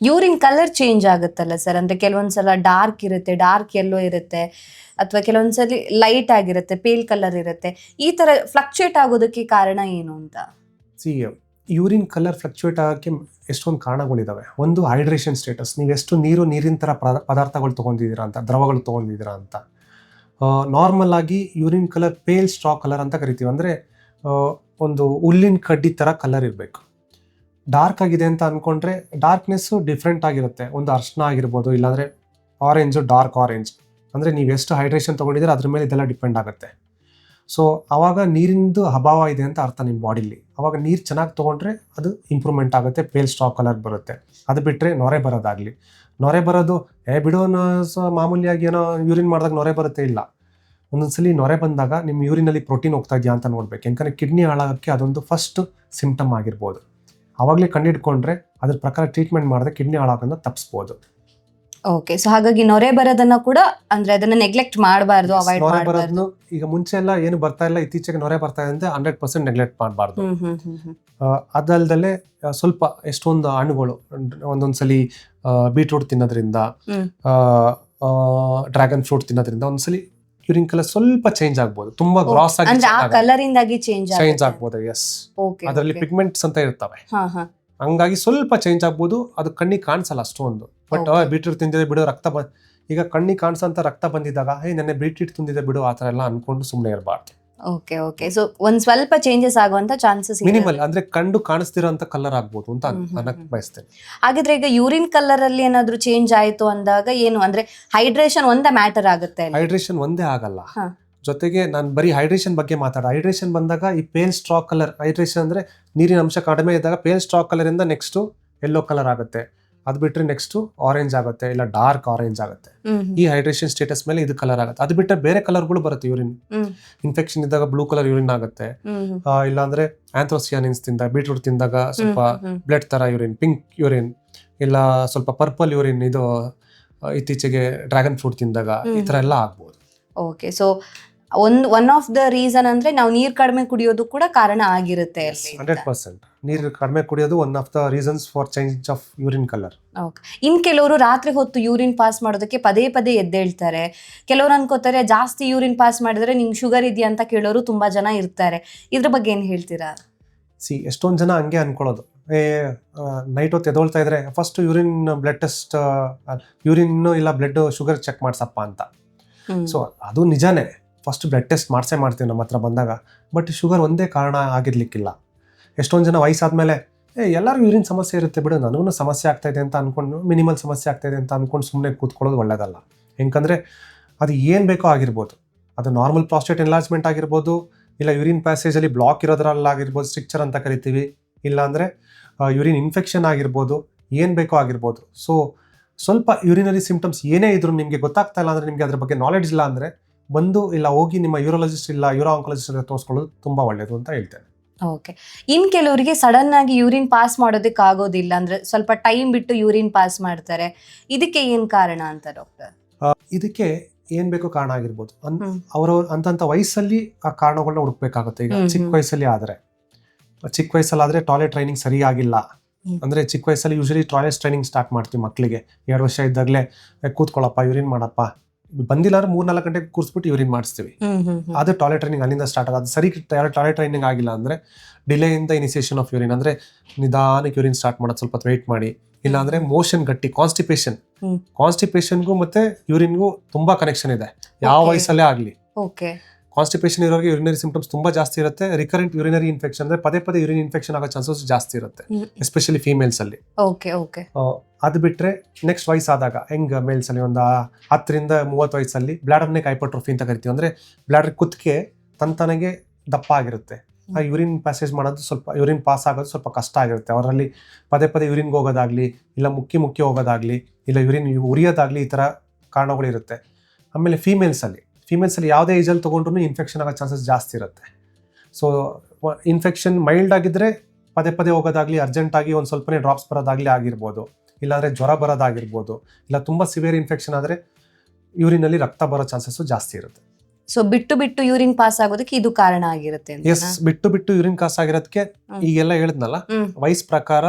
ಯೂರಿನ್ ಕಲರ್ ಚೇಂಜ್ ಆಗುತ್ತಲ್ಲ ಸರ್, ಅಂದ್ರೆ ಕೆಲವೊಂದ್ಸಲ ಡಾರ್ಕ್ ಇರುತ್ತೆ, ಡಾರ್ಕ್ ಯೆಲ್ಲೋ ಇರುತ್ತೆ, ಅಥವಾ ಕೆಲವೊಂದ್ಸಲಿ ಲೈಟ್ ಆಗಿರುತ್ತೆ, ಪೇಲ್ ಕಲರ್ ಇರುತ್ತೆ. ಈ ತರ ಫ್ಲಕ್ಚುಯೇಟ್ ಆಗೋದಕ್ಕೆ ಕಾರಣ ಏನು ಅಂತ? ಯೂರಿನ್ ಕಲರ್ ಫ್ಲಕ್ಚುಯೇಟ್ ಆಗೋಕ್ಕೆ ಎಷ್ಟೊಂದು ಕಾರಣಗಳಿದಾವೆ. ಒಂದು ಹೈಡ್ರೇಷನ್ ಸ್ಟೇಟಸ್, ನೀವು ಎಷ್ಟು ನೀರಿನ ಥರ ಪದಾರ್ಥಗಳು ತೊಗೊಂಡಿದ್ದೀರಾ ಅಂತ, ದ್ರವಗಳು ತೊಗೊಂಡಿದ್ದೀರಾ ಅಂತ. ನಾರ್ಮಲ್ ಆಗಿ urine colour pale straw colour ಅಂತ ಕರಿತೀವಿ. ಅಂದರೆ ಒಂದು ಹುಲ್ಲಿನ ಕಡ್ಡಿ ಥರ ಕಲರ್ ಇರಬೇಕು. ಡಾರ್ಕ್ ಆಗಿದೆ ಅಂತ ಅಂದ್ಕೊಂಡ್ರೆ ಡಾರ್ಕ್ನೆಸ್ಸು ಡಿಫ್ರೆಂಟ್ ಆಗಿರುತ್ತೆ. ಒಂದು ಅರ್ಶನ ಆಗಿರ್ಬೋದು, ಇಲ್ಲಾಂದರೆ ಆರೆಂಜು, ಡಾರ್ಕ್ ಆರೆಂಜ್. ಅಂದರೆ ನೀವು ಎಷ್ಟು ಹೈಡ್ರೇಷನ್ ತೊಗೊಂಡಿದ್ರೆ ಅದ್ರ ಮೇಲೆ ಇದೆಲ್ಲ ಡಿಪೆಂಡ್ ಆಗುತ್ತೆ. ಸೊ ಆವಾಗ ನೀರಿಂದು ಅಭಾವ ಇದೆ ಅಂತ ಅರ್ಥ ನಿಮ್ಮ ಬಾಡಿಲಿ. ಆವಾಗ ನೀರು ಚೆನ್ನಾಗಿ ತೊಗೊಂಡ್ರೆ ಅದು ಇಂಪ್ರೂವ್ಮೆಂಟ್ ಆಗುತ್ತೆ, ಪೇಲ್ ಸ್ಟ್ರಾ ಕಲರ್ ಬರುತ್ತೆ. ಅದು ಬಿಟ್ಟರೆ ನೊರೆ ಬರೋದಾಗಲಿ, ನೊರೆ ಬರೋದು ಬಿಡೋನು ಮಾಮೂಲಿಯಾಗಿ ಏನೋ ಯೂರಿನ್ ಮಾಡಿದಾಗ ನೊರೆ ಬರುತ್ತೆ, ಇಲ್ಲ. ಒಂದೊಂದ್ಸಲಿ ನೊರೆ ಬಂದಾಗ ನಿಮ್ಮ ಯೂರಿನಲ್ಲಿ ಪ್ರೋಟೀನ್ ಹೋಗ್ತಾ ಇದೆಯಾ ಅಂತ ನೋಡ್ಬೇಕು. ಯಾಕಂದರೆ ಕಿಡ್ನಿ ಹಾಳಾಗೋಕ್ಕೆ ಅದೊಂದು ಫಸ್ಟ್ ಸಿಂಪ್ಟಮ್ ಆಗಿರ್ಬೋದು. ಆವಾಗಲೇ ಕಂಡಿಡ್ಕೊಂಡ್ರೆ ಅದ್ರ ಪ್ರಕಾರ ಟ್ರೀಟ್ಮೆಂಟ್ ಮಾಡಿದ್ರೆ ಕಿಡ್ನಿ ಹಾಳಾಗೋದನ್ನ ತಪ್ಪಿಸ್ಬೋದು. ಓಕೆ. ಸೊ ಹಾಗಾಗಿ ನೊರೆ ಬರೋದನ್ನ ಕೂಡ ಅಂದ್ರೆ ಅದನ್ನ ನೆಗ್ಲೆಕ್ಟ್ ಮಾಡಬಾರ್ದು, ಅವಾಯ್ಡ್ ಮಾಡಬಾರ್ದು. ಈಗ ಮುಂಚೆ ಎಲ್ಲ ಏನು ಬರ್ತಾ ಇಲ್ಲ, ಇತ್ತೀಚೆಗೆ ನೊರೆ ಬರ್ತಾ ಇದೆ ಅಂತ 100% ನೆಗ್ಲೆಕ್ಟ್ ಮಾಡಬಾರ್ದು. ಅದಲ್ದಲ್ಲೇ ಸ್ವಲ್ಪ ಎಷ್ಟೊಂದು ಹಣ್ಣುಗಳು, ಒಂದೊಂದ್ಸಲಿ ಬೀಟ್ರೂಟ್ ತಿನ್ನೋದ್ರಿಂದ, ಡ್ರ್ಯಾಗನ್ ಫ್ರೂಟ್ ತಿನ್ನೋದ್ರಿಂದ ಒಂದ್ಸಲಿ ಯೂರಿನ್ ಕಲರ್ ಸ್ವಲ್ಪ ಚೇಂಜ್ ಆಗ್ಬೋದು. ತುಂಬಾ ಗ್ರಾಸ್ ಆಗಿ ಚೇಂಜ್ ಆಗ್ಬೋದು. ಎಸ್, ಅದರಲ್ಲಿ ಪಿಗ್ಮೆಂಟ್ಸ್ ಅಂತ ಇರ್ತವೆ, ಹಂಗಾಗಿ ಸ್ವಲ್ಪ ಚೇಂಜ್ ಆಗ್ಬೋದು. ಅದು ಕಣ್ಣಿಗೆ ಕಾಣಿಸಲ್ಲ ಅಷ್ಟೊಂದು. ಬಟ್ ಬೀಟ್ರೂಟ್ ತಿಂದಿದೆ ಬಿಡು, ರಕ್ತ ಈಗ ಕಣ್ಣಿಗೆ ಕಾಣಿಸಂತ ರಕ್ತ ಬಂದಿದ್ದಾಗ ನೆನ್ನೆ ಬೀಟ್ರೂಟ್ ತಿಂದಿದೆ ಬಿಡು ಆ ಥರ ಎಲ್ಲ ಅನ್ಕೊಂಡು ಸುಮ್ಮನೆ ಇರಬಾರ್ದು. Okay okay. ಸೊ ಒಂದ್ ಸ್ವಲ್ಪ ಚೇಂಜಸ್ ಆಗುವಂತ ಚಾನ್ಸಸ್ ಮಿನಿಮಲ್, ಅಂದ್ರೆ ಕಂಡು ಕಾಣಿಸ್ತಿರೋಂತ ಕಲರ್ ಆಗ್ಬೋದು ಅಂತ ಅನ್ನಕ್ ಬಯಸ್ತೇನೆ. ಹಾಗಿದ್ರೆ ಈಗ ಯೂರಿನ್ ಕಲರ್ ಅಲ್ಲಿ ಏನಾದ್ರು ಚೇಂಜ್ ಆಯ್ತು ಅಂದಾಗ ಏನು ಅಂದ್ರೆ ಹೈಡ್ರೇಷನ್ ಒಂದೇ ಮ್ಯಾಟರ್ ಆಗುತ್ತೆ? ಹೈಡ್ರೇಷನ್ ಒಂದೇ ಆಗಲ್ಲ, ಜೊತೆಗೆ ನಾನು ಬರೀ ಹೈಡ್ರೇಷನ್ ಬಗ್ಗೆ ಹೈಡ್ರೇಷನ್ ಬಂದಾಗ ಈ ಪೇಲ್ ಸ್ಟ್ರಾ ಕಲರ್, ಹೈಡ್ರೇಷನ್ ಅಂದ್ರೆ ನೀರಿನ ಅಂಶ ಕಡಿಮೆ ಇದ್ದಾಗ ಪೇಲ್ ಸ್ಟ್ರಾ ಕಲರ್ ಇಂದ ನೆಕ್ಸ್ಟ್ ಯೆಲ್ಲೋ ಕಲರ್ ಆಗುತ್ತೆ. ಅದು ಬಿಟ್ಟರೆ ನೆಕ್ಸ್ಟು ಆರೆಂಜ್ ಆಗುತ್ತೆ, ಇಲ್ಲ ಡಾರ್ಕ್ ಆರೆಂಜ್ ಆಗುತ್ತೆ. ಈ ಹೈಡ್ರೇಷನ್ ಸ್ಟೇಟಸ್ ಮೇಲೆ ಇದು ಕಲರ್ ಆಗುತ್ತೆ. ಅದು ಬಿಟ್ಟರೆ ಬೇರೆ ಕಲರ್ಗಳು ಬರುತ್ತೆ ಯೂರಿನ್. ಇನ್ಫೆಕ್ಷನ್ ಇದ್ದಾಗ ಬ್ಲೂ ಕಲರ್ ಯೂರಿನ್ ಆಗುತ್ತೆ, ಇಲ್ಲಾಂದ್ರೆ ಆಂಥ್ರೋಸಿಯಾನಿನ್ಸ್ ತಿಂದಾಗ, ಬೀಟ್ರೂಟ್ ತಿಂದಾಗ ಸ್ವಲ್ಪ ಬ್ಲಡ್ ತರ ಯೂರಿನ್, ಪಿಂಕ್ ಯೂರಿನ್, ಇಲ್ಲ ಸ್ವಲ್ಪ ಪರ್ಪಲ್ ಯೂರಿನ್, ಇದು ಇತ್ತೀಚೆಗೆ ಡ್ರ್ಯಾಗನ್ ಫ್ರೂಟ್ ತಿಂದಾಗ ಈ ತರ ಎಲ್ಲ ಆಗ್ಬೋದು. Okay, so one of the reason ಅಂದ್ರೆ ನಾವು ನೀರ್ ಕಡಿಮೆ ಕುಡಿಯೋದು ಕೂಡ ಕಾರಣ ಆಗಿರುತ್ತೆ. 100% ನೀರು ಕಡಿಮೆ ಕುಡಿಯೋದು one of the reasons for change of urine colour. ಇನ್ ಕೆಲವರು ರಾತ್ರಿ ಹೊತ್ತು ಯೂರಿನ್ ಪಾಸ್ ಮಾಡೋದಕ್ಕೆ ಪದೇ ಪದೇ ಎದ್ದೇಳ್ತಾರೆ. ಕೆಲವರು ಅನ್ಕೋತಾರೆ ಜಾಸ್ತಿ ಯೂರಿನ್ ಪಾಸ್ ಮಾಡಿದ್ರೆ ನಿಮ್ಗೆ ಶುಗರ್ ಇದೆಯಾ ಅಂತ ಕೇಳೋರು ತುಂಬಾ ಜನ ಇರ್ತಾರೆ. ಇದ್ರ ಬಗ್ಗೆ ಏನ್ ಹೇಳ್ತೀರಾ? ಎಷ್ಟೊಂದು ಜನ ಹಂಗೆ ಅನ್ಕೊಳ್ಳೋದು, ನೈಟ್ ಹೊತ್ತು ಎದೊಳ್ತಾ ಇದ್ರೆ first urine blood test, urine ಇಲ್ಲ ಬ್ಲಡ್ ಶುಗರ್ ಚೆಕ್ ಮಾಡ್ಸಪ್ಪ ಅಂತ. ಸೊ ಅದು ನಿಜಾನೇ, ಫಸ್ಟ್ ಬ್ಲಡ್ ಟೆಸ್ಟ್ ಮಾಡ್ತೀವಿ ನಮ್ಮ ಹತ್ರ ಬಂದಾಗ. ಬಟ್ ಶುಗರ್ ಒಂದೇ ಕಾರಣ ಆಗಿರ್ಲಿಕ್ಕಿಲ್ಲ. ಎಷ್ಟೊಂದು ಜನ ವಯಸ್ಸಾದ್ಮೇಲೆ ಎಲ್ಲರಿಗೂ ಯೂರಿನ್ ಸಮಸ್ಯೆ ಇರುತ್ತೆ ಬಿಡು, ನನಗೂ ಸಮಸ್ಯೆ ಆಗ್ತಾ ಇದೆ ಅಂತ ಅನ್ಕೊಂಡು, ಮಿನಿಮಲ್ ಸಮಸ್ಯೆ ಆಗ್ತಾ ಇದೆ ಅಂತ ಅನ್ಕೊಂಡು ಸುಮ್ಮನೆ ಕೂತ್ಕೊಳ್ಳೋದು ಒಳ್ಳೇದಲ್ಲ. ಯಾಕಂದರೆ ಅದು ಏನು ಬೇಕೋ ಆಗಿರ್ಬೋದು, ಅದು ನಾರ್ಮಲ್ ಪ್ರಾಸ್ಟೇಟ್ ಎನ್ಲಾರ್ಜ್ಮೆಂಟ್ ಆಗಿರ್ಬೋದು, ಇಲ್ಲ ಯೂರಿನ್ ಪ್ಯಾಸೇಜಲ್ಲಿ ಬ್ಲಾಕ್ ಇರೋದ್ರಲ್ಲಾಗಿರ್ಬೋದು, ಸ್ಟ್ರಿಕ್ಚರ್ ಅಂತ ಕರಿತೀವಿ, ಇಲ್ಲಾಂದರೆ ಯೂರಿನ್ ಇನ್ಫೆಕ್ಷನ್ ಆಗಿರ್ಬೋದು, ಏನು ಬೇಕೋ ಆಗಿರ್ಬೋದು. ಸೊ ಸ್ವಲ್ಪ ಯೂರಿನರಿ ಸಿಂಪ್ಟಮ್ಸ್ ಏನೇ ಇದ್ರು ನಿಮಗೆ ಗೊತ್ತಾಗ್ತಾ ಇಲ್ಲ ಅಂದರೆ, ನಿಮಗೆ ಅದ್ರ ಬಗ್ಗೆ ನಾಲೆಡ್ಜ್ ಇಲ್ಲ ಅಂದರೆ ಬಂದು ಇಲ್ಲ ಹೋಗಿ ನಿಮ್ಮ ಯೂರಾಲಜಿಸ್ಟ್ ಇಲ್ಲ ಯೂರೋ ಆಂಕಾಲಜಿಸ್ಟ್ ಹತ್ರ ತೋರಿಸ್ಕೊಳ್ಳೋದು ತುಂಬ ಒಳ್ಳೆಯದು ಅಂತ ಹೇಳ್ತೇನೆ. ಓಕೆ, ಇನ್ ಕೆಲವರಿಗೆ ಸಡನ್ ಆಗಿ ಯೂರಿನ್ ಪಾಸ್ ಮಾಡೋದಕ್ಕೆ ಆಗೋದಿಲ್ಲ, ಅಂದ್ರೆ ಸ್ವಲ್ಪ ಟೈಮ್ ಬಿಟ್ಟು ಯೂರಿನ್ ಪಾಸ್ ಮಾಡ್ತಾರೆ. ಇದಕ್ಕೆ ಏನ್ ಕಾರಣ ಅಂತ ಡಾಕ್ಟರ್? ಇದಕ್ಕೆ ಏನ್ ಬೇಕೋ ಕಾರಣ ಆಗಿರ್ಬೋದು. ಅವರವ್ರ ಅಂತಂತ ವಯಸ್ಸಲ್ಲಿ ಆ ಕಾರಣಗಳನ್ನ ಹುಡುಕ್ಬೇಕಾಗುತ್ತೆ. ಈಗ ಚಿಕ್ಕ ವಯಸ್ಸಲ್ಲಾದ್ರೆ ಟಾಯ್ಲೆಟ್ ಟ್ರೈನಿಂಗ್ ಸರಿಯಾಗಿಲ್ಲ ಅಂದ್ರೆ, ಚಿಕ್ಕ ವಯಸ್ಸಲ್ಲಿ ಯೂಶಲಿ ಟಾಯ್ಲೆಟ್ ಟ್ರೈನಿಂಗ್ ಸ್ಟಾರ್ಟ್ ಮಾಡ್ತೀವಿ ಮಕ್ಕಳಿಗೆ. 2 ವರ್ಷ ಇದ್ದಾಗಲೇ ಕೂತ್ಕೊಳ್ಳಪ್ಪ, ಯೂರಿನ್ ಮಾಡಪ್ಪ, ಬಂದಿಲ್ಲ ಅಂದ್ರೆ 3-4 ಗಂಟೆಗೆ ಕೂರಿಸ್ಬಿಟ್ಟು ಯೂರಿನ್ ಮಾಡಿಸ್ತೀವಿ. ಅದು ಟಾಯ್ಲೆಟ್ ಟ್ರೈನಿಂಗ್ ಅಲ್ಲಿಂದ ಸ್ಟಾರ್ಟ್ ಆಗೋದು. ಸರಿ ಟಾಯ್ಲೆಟ್ ಟ್ರೈನಿಂಗ್ ಆಗಿಲ್ಲ ಅಂದ್ರೆ delay in the initiation of urine, ಅಂದ್ರೆ ನಿಧಾನಕ್ಕೆ ಯೂರಿನ್ ಸ್ಟಾರ್ಟ್ ಮಾಡೋದು, ಸ್ವಲ್ಪ ವೇಟ್ ಮಾಡಿ. ಇಲ್ಲಾಂದ್ರೆ ಮೋಷನ್ ಗಟ್ಟಿ, ಕಾನ್ಸ್ಟಿಪೇಷನ್ಗೂ ಮತ್ತೆ ಯೂರಿನ್ಗೂ ತುಂಬಾ ಕನೆಕ್ಷನ್ ಇದೆ, ಯಾವ ವಯಸ್ಸಲ್ಲೇ ಆಗ್ಲಿ. ಕಾನ್ಸ್ಟಿಪೇಷನ್ ಇರೋರಿಗೆ ಯೂರಿನರಿ ಸಿಂಪ್ಟಮ್ಸ್ ತುಂಬಾ ಜಾಸ್ತಿ ಇರುತ್ತೆ. ರಿಕರೆಂಟ್ ಯೂರಿನರಿ ಇನ್ಫೆಕ್ಷನ್ ಅಂದ್ರೆ ಪದೇ ಯೂರಿನ್ ಇನ್ಫೆಕ್ಷನ್ ಆಗೋ ಚಾನ್ಸಸ್ ಜಾಸ್ತಿ ಇರುತ್ತೆ, ಎಸ್ಪೆಷಲಿ ಫೀಮೇಲ್ಸ್ ಅಲ್ಲಿ. ಅದು ಬಿಟ್ರೆ ನೆಕ್ಸ್ಟ್ ವಯಸ್ಸಾದಾಗ ಹೆಂಗ್ ಮೇಲ್ಸ್ ಅಲ್ಲಿ ಒಂದು 10ರಿಂದ 30 ವಯಸ್ಸಲ್ಲಿ ಬ್ಲಾಡರ್ ನೆಕ್ ಹೈಪರ್ಟ್ರೋಫಿ ಅಂತ ಕರಿತೀವಿ. ಅಂದ್ರೆ ಬ್ಲಾಡರ್ ಕುತ್ತಿಗೆ ತನಗೆ ದಪ್ಪ ಆಗಿರುತ್ತೆ. ಆ ಯೂರಿನ್ ಪ್ಯಾಸೇಜ್ ಮಾಡೋದು, ಸ್ವಲ್ಪ ಯೂರಿನ್ ಪಾಸ್ ಆಗೋದು ಸ್ವಲ್ಪ ಕಷ್ಟ ಆಗಿರುತ್ತೆ ಅವರಲ್ಲಿ. ಪದೇ ಯೂರಿನ್ಗೆ ಹೋಗೋದಾಗ್ಲಿ, ಇಲ್ಲ ಮುಕ್ಕಿ ಹೋಗೋದಾಗ್ಲಿ, ಇಲ್ಲ ಯೂರಿನ್ ಉರಿಯೋದಾಗ್ಲಿ, ಈ ತರ ಕಾರಣಗಳಿರುತ್ತೆ. ಆಮೇಲೆ ಫೀಮೇಲ್ಸಲ್ಲಿ ಯಾವುದೇ ಏಜಲ್ಲಿ ತೊಗೊಂಡ್ರು ಇನ್ಫೆಕ್ಷನ್ ಆಗೋ ಚಾನ್ಸಸ್ ಜಾಸ್ತಿ ಇರುತ್ತೆ. ಸೊ ಇನ್ಫೆಕ್ಷನ್ ಮೈಲ್ಡ್ ಆಗಿದ್ರೆ ಪದೇ ಹೋಗೋದಾಗ್ಲಿ, ಅರ್ಜೆಂಟಾಗಿ ಒಂದು ಸ್ವಲ್ಪನೇ ಡ್ರಾಪ್ಸ್ ಬರೋದಾಗ್ಲಿ ಆಗಿರ್ಬೋದು, ಇಲ್ಲಾಂದರೆ ಜ್ವರ ಬರೋದಾಗಿರ್ಬೋದು, ಇಲ್ಲ ತುಂಬ ಸಿವಿಯರ್ ಇನ್ಫೆಕ್ಷನ್ ಆದರೆ ಯೂರಿನಲ್ಲಿ ರಕ್ತ ಬರೋ ಚಾನ್ಸಸ್ಸು ಜಾಸ್ತಿ ಇರುತ್ತೆ. ಸೊ ಬಿಟ್ಟು ಯೂರಿನ್ ಪಾಸ್ ಆಗೋದಕ್ಕೆ ಇದು ಕಾರಣ ಆಗಿರುತ್ತೆ. ಎಸ್, ಬಿಟ್ಟು ಯೂರಿನ್ ಪಾಸ್ ಆಗಿರೋದಕ್ಕೆ ಈಗೆಲ್ಲ ಹೇಳಿದ್ನಲ್ಲ, ವಯಸ್ಸು ಪ್ರಕಾರ,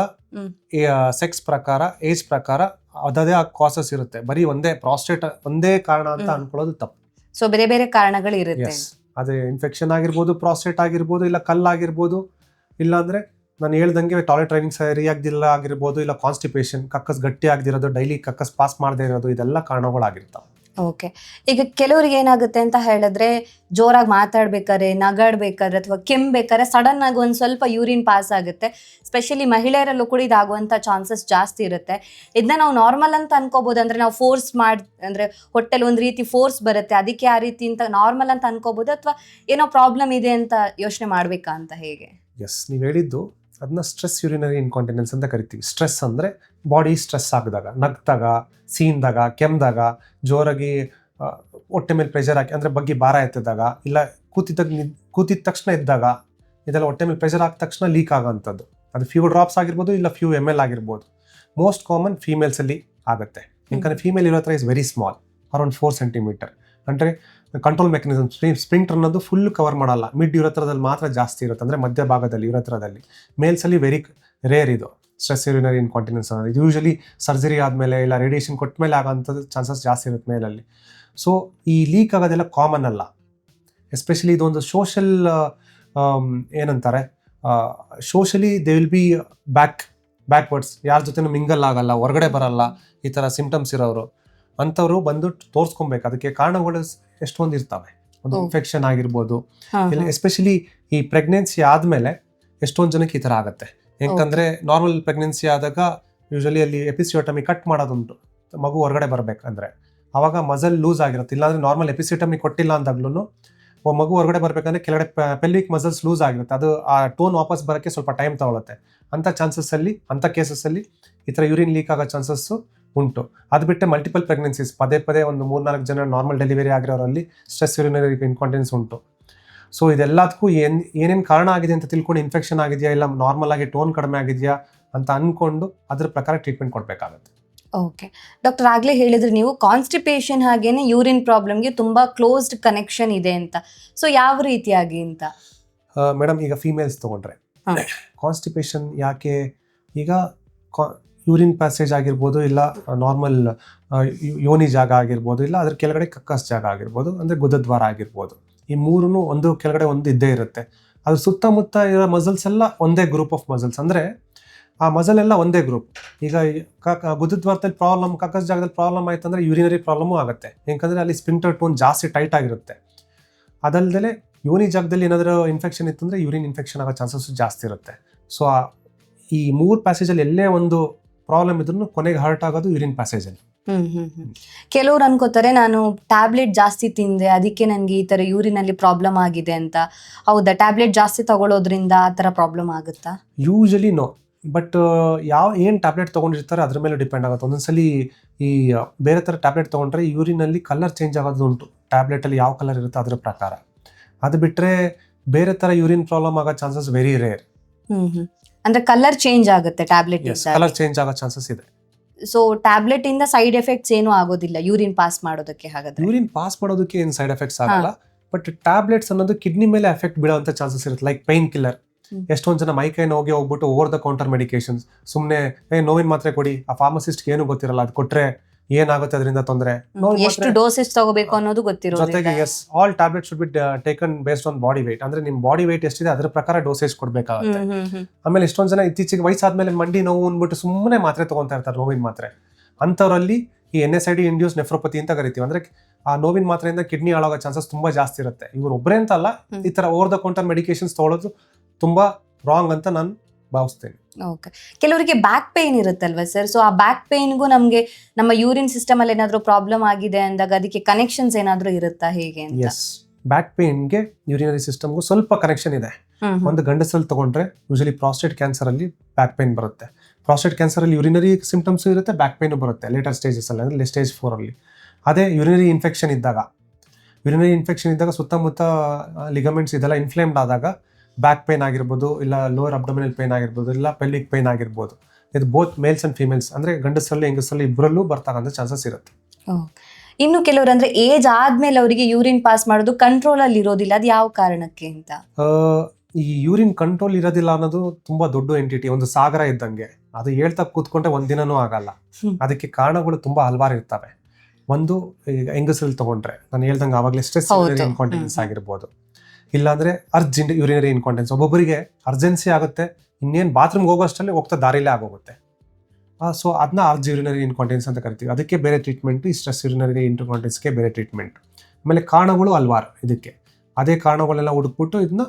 ಸೆಕ್ಸ್ ಪ್ರಕಾರ, ಏಜ್ ಪ್ರಕಾರ ಅದೇ ಕಾಸಸ್ ಇರುತ್ತೆ. ಬರೀ ಪ್ರಾಸ್ಟೇಟ್ ಒಂದೇ ಕಾರಣ ಅಂತ ಅನ್ಕೊಳ್ಳೋದು ತಪ್ಪು. ಸೊ ಬೇರೆ ಕಾರಣಗಳು ಇರುತ್ತೆ. ಅದೇ ಇನ್ಫೆಕ್ಷನ್ ಆಗಿರ್ಬೋದು, ಪ್ರಾಸ್ಟೇಟ್ ಆಗಿರ್ಬೋದು, ಇಲ್ಲ ಕಲ್ಲಾಗಿರ್ಬೋದು, ಇಲ್ಲಾಂದ್ರೆ ನಾನು ಹೇಳ್ದಂಗೆ ಟಾಯ್ಲೆಟ್ ಟ್ರೈನಿಂಗ್ ಸರಿಯಾಗ್ದಿಲ್ಲ ಆಗಿರ್ಬೋದು, ಇಲ್ಲ ಕಾನ್ಸ್ಟಿಪೇಷನ್, ಕಕ್ಕಸ್ ಗಟ್ಟಿ ಆಗದಿರೋದು, ಡೈಲಿ ಕಕ್ಕಸ್ ಪಾಸ್ ಮಾಡದೇ ಇರೋದು, ಇದೆಲ್ಲ ಕಾರಣಗಳಾಗಿರ್ತಾವೆ. ಓಕೆ, ಈಗ ಕೆಲವರಿಗೆ ಏನಾಗುತ್ತೆ ಅಂತ ಹೇಳಿದ್ರೆ, ಜೋರಾಗಿ ಮಾತಾಡ್ಬೇಕಾದ್ರೆ, ನಗಾಡ್ಬೇಕಾದ್ರೆ ಅಥವಾ ಕೆಮ್ಬೇಕಾದ್ರೆ ಸಡನ್ ಆಗಿ ಒಂದು ಸ್ವಲ್ಪ ಯೂರಿನ್ ಪಾಸ್ ಆಗುತ್ತೆ. ಸ್ಪೆಷಲಿ ಮಹಿಳೆಯರಲ್ಲೂ ಕೂಡ ಇದಾಗುವಂಥ ಚಾನ್ಸಸ್ ಜಾಸ್ತಿ ಇರುತ್ತೆ. ಇದನ್ನ ನಾವು ನಾರ್ಮಲ್ ಅಂತ ಅನ್ಕೋಬಹುದು. ಅಂದ್ರೆ ನಾವು ಫೋರ್ಸ್ ಅಂದ್ರೆ ಹೊಟ್ಟೆಲಿ ಒಂದು ರೀತಿ ಫೋರ್ಸ್ ಬರುತ್ತೆ, ಅದಕ್ಕೆ ಆ ರೀತಿ ಅಂತ ನಾರ್ಮಲ್ ಅಂತ ಅನ್ಕೋಬಹುದು, ಅಥವಾ ಏನೋ ಪ್ರಾಬ್ಲಮ್ ಇದೆ ಅಂತ ಯೋಚನೆ ಮಾಡ್ಬೇಕಾ ಅಂತ? ಹೇಗೆ? ಎಸ್, ನೀವು ಹೇಳಿದ್ದು ಅದನ್ನ ಸ್ಟ್ರೆಸ್ ಯೂರಿನರಿ ಇನ್ಕಾಂಟಿನೆನ್ಸ್ ಅಂತ ಕರಿತೀವಿ. ಸ್ಟ್ರೆಸ್ ಅಂದರೆ ಬಾಡಿ ಸ್ಟ್ರೆಸ್ ಆಗಿದಾಗ, ನಗ್ದಾಗ, ಸೀನ್ದಾಗ, ಕೆಮ್ದಾಗ, ಜೋರಾಗಿ ಹೊಟ್ಟೆ ಮೇಲೆ ಪ್ರೆಷರ್ ಹಾಕಿ ಅಂದರೆ ಬಗ್ಗೆ ಭಾರ ಎತ್ತಿದಾಗ, ಇಲ್ಲ ಕೂತಿದ ತಕ್ಷಣ ಎದ್ದಾಗ, ಇದೆಲ್ಲ ಹೊಟ್ಟೆ ಮೇಲೆ ಪ್ರೆಷರ್ ಹಾಕಿದ ತಕ್ಷಣ ಲೀಕ್ ಆಗೋಂಥದ್ದು. ಅದು ಫ್ಯೂ ಡ್ರಾಪ್ಸ್ ಆಗಿರ್ಬೋದು, ಇಲ್ಲ ಫ್ಯೂ ml ಆಗಿರ್ಬೋದು. ಮೋಸ್ಟ್ ಕಾಮನ್ ಫೀಮೇಲ್ಸಲ್ಲಿ ಆಗುತ್ತೆ. ಯಾಕಂದರೆ ಫೀಮೇಲ್ ಇರೋ ಹತ್ರ is very small, around 4 centimetre. ಅಂದರೆ ಕಂಟ್ರೋಲ್ ಮೆಕ್ಯಾನಿಸಮ್, ಸ್ಪ್ರಿಂಕ್ಟರ್ ಅನ್ನೋದು ಫುಲ್ ಕವರ್ ಮಾಡಲ್ಲ, ಮಿಡ್ ಯುರತ್ರದಲ್ಲಿ ಮಾತ್ರ ಜಾಸ್ತಿ ಇರುತ್ತೆ, ಅಂದರೆ ಮಧ್ಯ ಭಾಗದಲ್ಲಿ ಯುರತ್ರದಲ್ಲಿ. ಮೇಲ್ಸಲ್ಲಿ ವೆರಿ ರೇರ್ ಇದು ಸ್ಟ್ರೆಸ್ ಯೂರಿನರಿ ಇನ್ಕಾಂಟಿನೆನ್ಸ್ ಅನ್ನೋದು. ಇದು ಯೂಶಲಿ ಸರ್ಜರಿ ಆದಮೇಲೆ ಇಲ್ಲ ರೇಡಿಯೇಷನ್ ಕೊಟ್ಟ ಮೇಲೆ ಆಗೋಂಥದ್ದು ಚಾನ್ಸಸ್ ಜಾಸ್ತಿ ಇರುತ್ತೆ ಮೇಲಲ್ಲಿ. ಸೊ ಈ ಲೀಕ್ ಆಗೋದೆಲ್ಲ ಕಾಮನ್ ಅಲ್ಲ. ಎಸ್ಪೆಷಲಿ ಇದೊಂದು ಸೋಷಲ್ ಏನಂತಾರೆ, socially they will be backwards, ಯಾರ ಜೊತೆನೂ ಮಿಂಗಲ್ ಆಗಲ್ಲ, ಹೊರಗಡೆ ಬರಲ್ಲ, ಈ ಥರ ಸಿಂಪ್ಟಮ್ಸ್ ಇರೋರು ಅಂಥವ್ರು ಬಂದು ತೋರಿಸ್ಕೊಬೇಕು. ಅದಕ್ಕೆ ಕಾರಣಗಳು ಎಷ್ಟೊಂದು ಇರ್ತವೆ. ಒಂದು ಇನ್ಫೆಕ್ಷನ್ ಆಗಿರ್ಬೋದು, ಎಸ್ಪೆಷಲಿ ಈ ಪ್ರೆಗ್ನೆನ್ಸಿ ಆದಮೇಲೆ ಎಷ್ಟೊಂದು ಜನಕ್ಕೆ ಈ ಥರ ಆಗುತ್ತೆ. ಯಾಕಂದರೆ ನಾರ್ಮಲ್ ಪ್ರೆಗ್ನೆನ್ಸಿ ಆದಾಗ ಯೂಶಲಿ ಅಲ್ಲಿ ಎಪಿಸಿಯೋಟಮಿ ಕಟ್ ಮಾಡೋದುಂಟು, ಮಗು ಹೊರಗಡೆ ಬರಬೇಕಂದ್ರೆ. ಆವಾಗ ಮಸಲ್ ಲೂಸ್ ಆಗಿರುತ್ತೆ. ಇಲ್ಲಾಂದರೆ ನಾರ್ಮಲ್ ಎಪಿಸಿಯೋಟಮಿ ಕೊಟ್ಟಿಲ್ಲ ಅಂದಾಗ್ಲೂ ಮಗು ಹೊರಗಡೆ ಬರ್ಬೇಕಂದ್ರೆ ಕೆಳಗಡೆ ಪೆಲ್ವಿಕ್ ಮಸಲ್ಸ್ ಲೂಸ್ ಆಗಿರುತ್ತೆ, ಅದು ಆ ಟೋನ್ ವಾಪಸ್ ಬರೋಕ್ಕೆ ಸ್ವಲ್ಪ ಟೈಮ್ ತಗೊಳುತ್ತೆ. ಅಂಥ ಅಂಥ ಕೇಸಸ್ಸಲ್ಲಿ ಈ ಥರ ಯೂರಿನ್ ಲೀಕ್ ಆಗೋ ಚಾನ್ಸಸ್ಸು ಉಂಟು. ಅದು ಬಿಟ್ಟರೆ ಮಲ್ಟಿಪಲ್ ಪ್ರೆಗ್ನೆನ್ಸೀಸ್, ಪದೇ ಒಂದು 3-4 ಜನ ನಾರ್ಮಲ್ ಡೆಲಿವರಿ ಆಗಿರೋರಲ್ಲಿ ಸ್ಟ್ರೆಸ್ ಯೂರಿನರಿ ಇನ್ಕಾಂಟಿನೆನ್ಸ್ ಉಂಟು. ಸೊ ಇದೆಲ್ಲದಕ್ಕೂ ಏನೇನು ಕಾರಣ ಆಗಿದೆ ಅಂತ ತಿಳ್ಕೊಂಡು ಇನ್ಫೆಕ್ಷನ್ ಆಗಿದೆಯಾ ಇಲ್ಲ ನಾರ್ಮಲ್ ಆಗಿ ಟೋನ್ ಕಡಿಮೆ ಆಗಿದೆಯಾ ಅಂತ ಅಂದ್ಕೊಂಡು ಅದ್ರ ಪ್ರಕಾರ ಟ್ರೀಟ್ಮೆಂಟ್ ಕೊಡಬೇಕಾಗುತ್ತೆ. ಓಕೆ ಡಾಕ್ಟರ್, ಆಗಲೇ ಹೇಳಿದ್ರೆ ನೀವು ಕಾನ್ಸ್ಟಿಪೇಷನ್ ಹಾಗೇನೆ ಯೂರಿನ್ ಪ್ರಾಬ್ಲಮ್ಗೆ ತುಂಬ ಕ್ಲೋಸ್ಡ್ ಕನೆಕ್ಷನ್ ಇದೆ ಅಂತ. ಸೊ ಯಾವ ರೀತಿಯಾಗಿ ಅಂತ ಮೇಡಮ್, ಈಗ ಫೀಮೇಲ್ಸ್ ತೊಗೊಂಡ್ರೆ ಹಾ. ಕಾನ್ಸ್ಟಿಪೇಷನ್ ಯಾಕೆ, ಈಗ ಯೂರಿನ್ ಪ್ಯಾಸೇಜ್ ಆಗಿರ್ಬೋದು, ಇಲ್ಲ ನಾರ್ಮಲ್ ಯೋನಿ ಜಾಗ ಆಗಿರ್ಬೋದು, ಇಲ್ಲ ಅದ್ರ ಕೆಳಗಡೆ ಕಕ್ಕಸ್ ಜಾಗ ಆಗಿರ್ಬೋದು, ಅಂದರೆ ಗುದದ್ವಾರ ಆಗಿರ್ಬೋದು, ಈ ಮೂರೂ ಒಂದು ಕೆಳಗಡೆ ಒಂದು ಇದ್ದೇ ಇರುತ್ತೆ. ಅದ್ರ ಸುತ್ತಮುತ್ತ ಇರೋ ಮಸಲ್ಸ್ ಎಲ್ಲ ಒಂದೇ ಗ್ರೂಪ್ ಆಫ್ ಮಸಲ್ಸ್, ಅಂದರೆ ಆ ಮಸಲ್ ಎಲ್ಲ ಒಂದೇ ಗ್ರೂಪ್. ಈಗ ಗುದದ್ವಾರದಲ್ಲಿ ಪ್ರಾಬ್ಲಮ್, ಕಕ್ಕಸ್ ಜಾಗದಲ್ಲಿ ಪ್ರಾಬ್ಲಮ್ ಆಯ್ತು ಅಂದರೆ ಯೂರಿನರಿ ಪ್ರಾಬ್ಲಮೂ ಆಗುತ್ತೆ, ಯಾಕಂದರೆ ಅಲ್ಲಿ ಸ್ಪಿಂಟರ್ ಟೋನ್ ಜಾಸ್ತಿ ಟೈಟ್ ಆಗಿರುತ್ತೆ. ಅದಲ್ಲದೆ ಯೋನಿ ಜಾಗದಲ್ಲಿ ಏನಾದರೂ ಇನ್ಫೆಕ್ಷನ್ ಇತ್ತು ಅಂದರೆ ಯೂರಿನ್ ಇನ್ಫೆಕ್ಷನ್ ಆಗೋ ಚಾನ್ಸಸ್ ಜಾಸ್ತಿ ಇರುತ್ತೆ. ಸೊ ಈ 3 ಪ್ಯಾಸೇಜಲ್ಲಿ ಎಲ್ಲೇ ಒಂದು ಪ್ರಾಬ್ಲಮ್ ಇದ್ರೂ ಕೊನೆಗೆ ಹರ್ಟ್ ಆಗೋದು ಯೂರಿನ್ ಪ್ಯಾಸೇಜಲ್ಲಿ. ಕೆಲವ್ರು ಅನ್ಕೋತಾರೆ ನಾನು ಟ್ಯಾಬ್ಲೆಟ್ ಜಾಸ್ತಿ ತಿಂದೆ ಅದಕ್ಕೆ ನನಗೆ ಈ ಥರ ಯೂರಿನಲ್ಲಿ ಪ್ರಾಬ್ಲಮ್ ಆಗಿದೆ ಅಂತ. ಹೌದಾ, ಟ್ಯಾಬ್ಲೆಟ್ ಜಾಸ್ತಿ ತಗೊಳ್ಳೋದ್ರಿಂದ ಆ ಥರ ಪ್ರಾಬ್ಲಮ್ ಆಗುತ್ತಾ? ಯೂಶಲಿ ನೋ, ಬಟ್ ಏನು ಟ್ಯಾಬ್ಲೆಟ್ ತೊಗೊಂಡಿರ್ತಾರೆ ಅದ್ರ ಮೇಲೆ ಡಿಪೆಂಡ್ ಆಗುತ್ತೆ. ಒಂದೊಂದ್ಸಲಿ ಈ ಬೇರೆ ಥರ ಟ್ಯಾಬ್ಲೆಟ್ ತೊಗೊಂಡ್ರೆ ಯೂರಿನಲ್ಲಿ ಕಲರ್ ಚೇಂಜ್ ಆಗೋದು ಉಂಟು, ಟ್ಯಾಬ್ಲೆಟಲ್ಲಿ ಯಾವ ಕಲರ್ ಇರುತ್ತೆ ಅದ್ರ ಪ್ರಕಾರ. ಅದು ಬಿಟ್ಟರೆ ಬೇರೆ ಥರ ಯೂರಿನ್ ಪ್ರಾಬ್ಲಮ್ ಆಗೋ ಚಾನ್ಸಸ್ ವೆರಿ ರೇರ್. ಅಂದ್ರೆ ಕಲರ್ ಚೇಂಜ್ ಆಗುತ್ತೆ ಟ್ಯಾಬ್ಲೆಟ್, ಕಲರ್ ಚೇಂಜ್ ಆಗೋ ಚಾನ್ಸಸ್ ಇದೆ. ಸೊ ಟ್ಯಾಬ್ಲೆಟ್ ಇಂದ ಸೈಡ್ ಎಫೆಕ್ಟ್ಸ್ ಏನು ಆಗೋದಿಲ್ಲ ಯೂರಿನ್ ಪಾಸ್ ಮಾಡೋದಕ್ಕೆ? ಹಾಗಾದ್ರೆ ಯೂರಿನ್ ಪಾಸ್ ಮಾಡೋದಕ್ಕೆ ಏನು ಸೈಡ್ ಎಫೆಕ್ಟ್ಸ್ ಆಗಲ್ಲ, ಬಟ್ ಟ್ಯಾಬ್ಲೆಟ್ಸ್ ಅನ್ನೋದು ಕಿಡ್ನಿ ಮೇಲೆ ಎಫೆಕ್ಟ್ ಬೀಳೋಂಥ ಚಾನ್ಸಸ್ ಇರುತ್ತೆ. ಲೈಕ್ ಪೈನ್ ಕಿಲ್ಲರ್, ಎಷ್ಟೊಂದು ಜನ ಮೈಕೈ ನೋವಿಗೆ ಹೋಗ್ಬಿಟ್ಟು ಓವರ್ ದ ಕೌಂಟರ್ ಮೆಡಿಕೇಶನ್ಸ್ ಸುಮ್ಮನೆ ನೋವಿನ ಮಾತ್ರೆ ಕೊಡಿ, ಆ ಫಾರ್ಮಸಿಸ್ಟ್ ಏನು ಗೊತ್ತಿರಲ್ಲ ಅದು ಕೊಟ್ರೆ ಏನಾಗುತ್ತೆ ಅದರಿಂದ ತೊಂದರೆ, ಎಷ್ಟು ಡೋಸೇಜ್ ತಗೋಬೇಕು ಅನ್ನೋದು ಗೊತ್ತಿರೋದಿಲ್ಲ. ಜೊತೆಗೆ all tablet should be taken based on body weight, ಅಂದ್ರೆ ನಿಮ್ ಬಾಡಿ weight ಎಷ್ಟಿದೆ ಅದ್ರ ಪ್ರಕಾರ ಡೋಸೇಜ್ ಕೊಡ್ಬೇಕಾಗುತ್ತೆ. ಆಮೇಲೆ ಎಷ್ಟೊಂದು ಜನ ಇತ್ತೀಚೆಗೆ ವಯಸ್ಸಾದ್ಮೇಲೆ ಮಂಡಿ ನೋವು ಅಂದ್ಬಿಟ್ಟು ಸುಮ್ಮನೆ ಮಾತ್ರೆ ತಗೊಂತಾ ಇರ್ತಾರೆ, ನೋವಿನ ಮಾತ್ರೆ. ಅಂಥವ್ರಲ್ಲಿ ಈ NSAID ಇಂಡ್ಯೂಸ್ ನೆಫ್ರೋಪತಿ ಅಂತ ಕರಿತೀವಿ, ಅಂದ್ರೆ ಆ ನೋವಿನ ಮಾತ್ರೆಯಿಂದ ಕಿಡ್ನಿ ಹಾಳಾಗೋ ಚಾನ್ಸಸ್ ತುಂಬಾ ಜಾಸ್ತಿ ಇರುತ್ತೆ. ಇವ್ರು ಒಬ್ಬರೇ ಅಂತ ಅಲ್ಲ, ಈ ತರ ಓವರ್ ದ ಕೌಂಟರ್ ಮೆಡಿಕೇಶನ್ಸ್ ತಗೊಳ್ಳೋದು ತುಂಬಾ ರಾಂಗ್ ಅಂತ ನಾನು ಭಾವಿಸ್ತೇನೆ. ಓಕೆ, ಕೆಲವರಿಗೆ ಬ್ಯಾಕ್ ಪೇನ್ ಇರುತ್ತಲ್ವಾ ಸರ್? ಸೊ ಆ ಬ್ಯಾಕ್ ಪೇನ್ಗೂ ನಮಗೆ ನಮ್ಮ ಯೂರಿನ್ ಸಿಸ್ಟಮ್ ಅಲ್ಲಿ ಏನಾದರೂ ಪ್ರಾಬ್ಲಮ್ ಆಗಿದೆ ಅಂದಾಗ ಅದಕ್ಕೆ ಕನೆಕ್ಷನ್ಸ್ ಏನಾದರೂ ಇರುತ್ತಾ, ಹೇಗೆ ಅಂತ? ಎಸ್, ಬ್ಯಾಕ್ ಪೇನ್ಗೆ ಯೂರಿನರಿ ಸಿಸ್ಟಮ್ಗೂ ಸ್ವಲ್ಪ ಕನೆಕ್ಷನ್ ಇದೆ. ಒಂದು ಗಂಡಸಲ್ಲಿ ತಗೊಂಡ್ರೆ ಯೂಶಲಿ ಪ್ರಾಸ್ಟೇಟ್ ಕ್ಯಾನ್ಸರ್ ಅಲ್ಲಿ ಬ್ಯಾಕ್ ಪೇನ್ ಬರುತ್ತೆ. ಪ್ರಾಸ್ಟೇಟ್ ಕ್ಯಾನ್ಸರ್ ಅಲ್ಲಿ ಯೂರಿನರಿ ಸಿಂಪ್ಟಮ್ಸ್ ಇರುತ್ತೆ, ಬ್ಯಾಕ್ ಪೇನ್ ಬರುತ್ತೆ ಲೇಟರ್ ಸ್ಟೇಜಸ್ ಅಲ್ಲಿ, ಅಂದ್ರೆ ಸ್ಟೇಜ್ 4 ಅಲ್ಲಿ. ಅದೇ ಯೂರಿನರಿ ಇನ್ಫೆಕ್ಷನ್ ಇದ್ದಾಗ ಸುತ್ತಮುತ್ತ ಲಿಗಮೆಂಟ್ಸ್ ಇದೆಲ್ಲ ಇನ್ಫ್ಲೇಮ್ಡ್ ಆದಾಗ ಬ್ಯಾಕ್ ಪೇನ್ ಆಗಿರ್ಬೋದು, ಇಲ್ಲ ಲೋವರ್ ಅಬ್ಡಮಿನಲ್ ಪೇನ್ ಆಗಿರ್ಬೋದು, ಇಲ್ಲ ಪೆಲ್ವಿಕ್ ಪೇನ್ ಆಗಿರ್ಬೋದು. ಇದು ಬೋತ್ ಮೇಲ್ಸ್ ಅಂಡ್ ಫಿಮೇಲ್ಸ್, ಅಂದ್ರೆ ಗಂಡಸರಲ್ಲಿ ಹೆಂಗಸರಲ್ಲಿ ಇಬ್ಬರಲ್ಲೂ ಬರ್ತಕ್ಕಂಥ ಚಾನ್ಸಸ್ ಇರುತ್ತೆ. ಇನ್ನು ಕೆಲವರು ಅಂದ್ರೆ ಏಜ್ ಆದ್ಮೇಲೆ ಅವರಿಗೆ ಯೂರಿನ್ ಪಾಸ್ ಮಾಡೋದು ಕಂಟ್ರೋಲ್ ಅಲ್ಲಿ ಇರೋದಿಲ್ಲ, ಅದು ಯಾವ ಕಾರಣಕ್ಕೆ ಅಂತ? ಈ ಯೂರಿನ್ ಕಂಟ್ರೋಲ್ ಇರೋದಿಲ್ಲ ಅನ್ನೋದು ತುಂಬಾ ದೊಡ್ಡ ಎಂಟಿಟಿ, ಒಂದು ಸಾಗರ ಇದ್ದಂಗೆ. ಅದು ಹೇಳ್ತಾ ಕೂತ್ಕೊಂಡ್ರೆ ಒಂದಿನನೂ ಆಗಲ್ಲ. ಅದಕ್ಕೆ ಕಾರಣಗಳು ತುಂಬಾ ಹಲವಾರು ಇರ್ತವೆ. ಒಂದು, ಈಗ ಹೆಂಗಸರಲ್ಲಿ ತಗೊಂಡ್ರೆ ನಾನು ಹೇಳ್ದಂಗೆ ಆವಾಗಲೇ ಸ್ಟ್ರೆಸ್ ಇನ್ಕಾಂಟಿನೆನ್ಸ್ ಆಗಿರ್ಬೋದು, ಇಲ್ಲಾಂದ್ರೆ ಅರ್ಜೆಂಟ್ ಯೂರಿನರಿ ಇನ್ಕಾಂಟಿನೆನ್ಸ್. ಒಬ್ಬೊಬ್ಬರಿಗೆ ಅರ್ಜೆನ್ಸಿ ಆಗುತ್ತೆ, ಇನ್ನೇನು ಬಾತ್ರೂಮ್ಗೆ ಹೋಗೋ ಅಷ್ಟರಲ್ಲಿ ಹೋಗ್ತಾ ದಾರಿಲೇ ಆಗೋಗುತ್ತೆ. ಸೊ ಅದನ್ನ ಅರ್ಜ್ ಯೂರಿನರಿ ಇನ್ಕಾಂಟಿನೆನ್ಸ್ ಅಂತ ಕರಿತೀವಿ. ಅದಕ್ಕೆ ಬೇರೆ ಟ್ರೀಟ್ಮೆಂಟ್, ಈ ಸ್ಟ್ರೆಸ್ ಯೂರಿನರಿ ಇನ್ಕಾಂಟಿನೆನ್ಸ್ಗೆ ಬೇರೆ ಟ್ರೀಟ್ಮೆಂಟ್. ಆಮೇಲೆ ಕಾರಣಗಳು ಹಲ್ವಾರು ಇದಕ್ಕೆ, ಅದೇ ಕಾರಣಗಳೆಲ್ಲ ಹುಡುಕ್ಬಿಟ್ಟು ಇದನ್ನ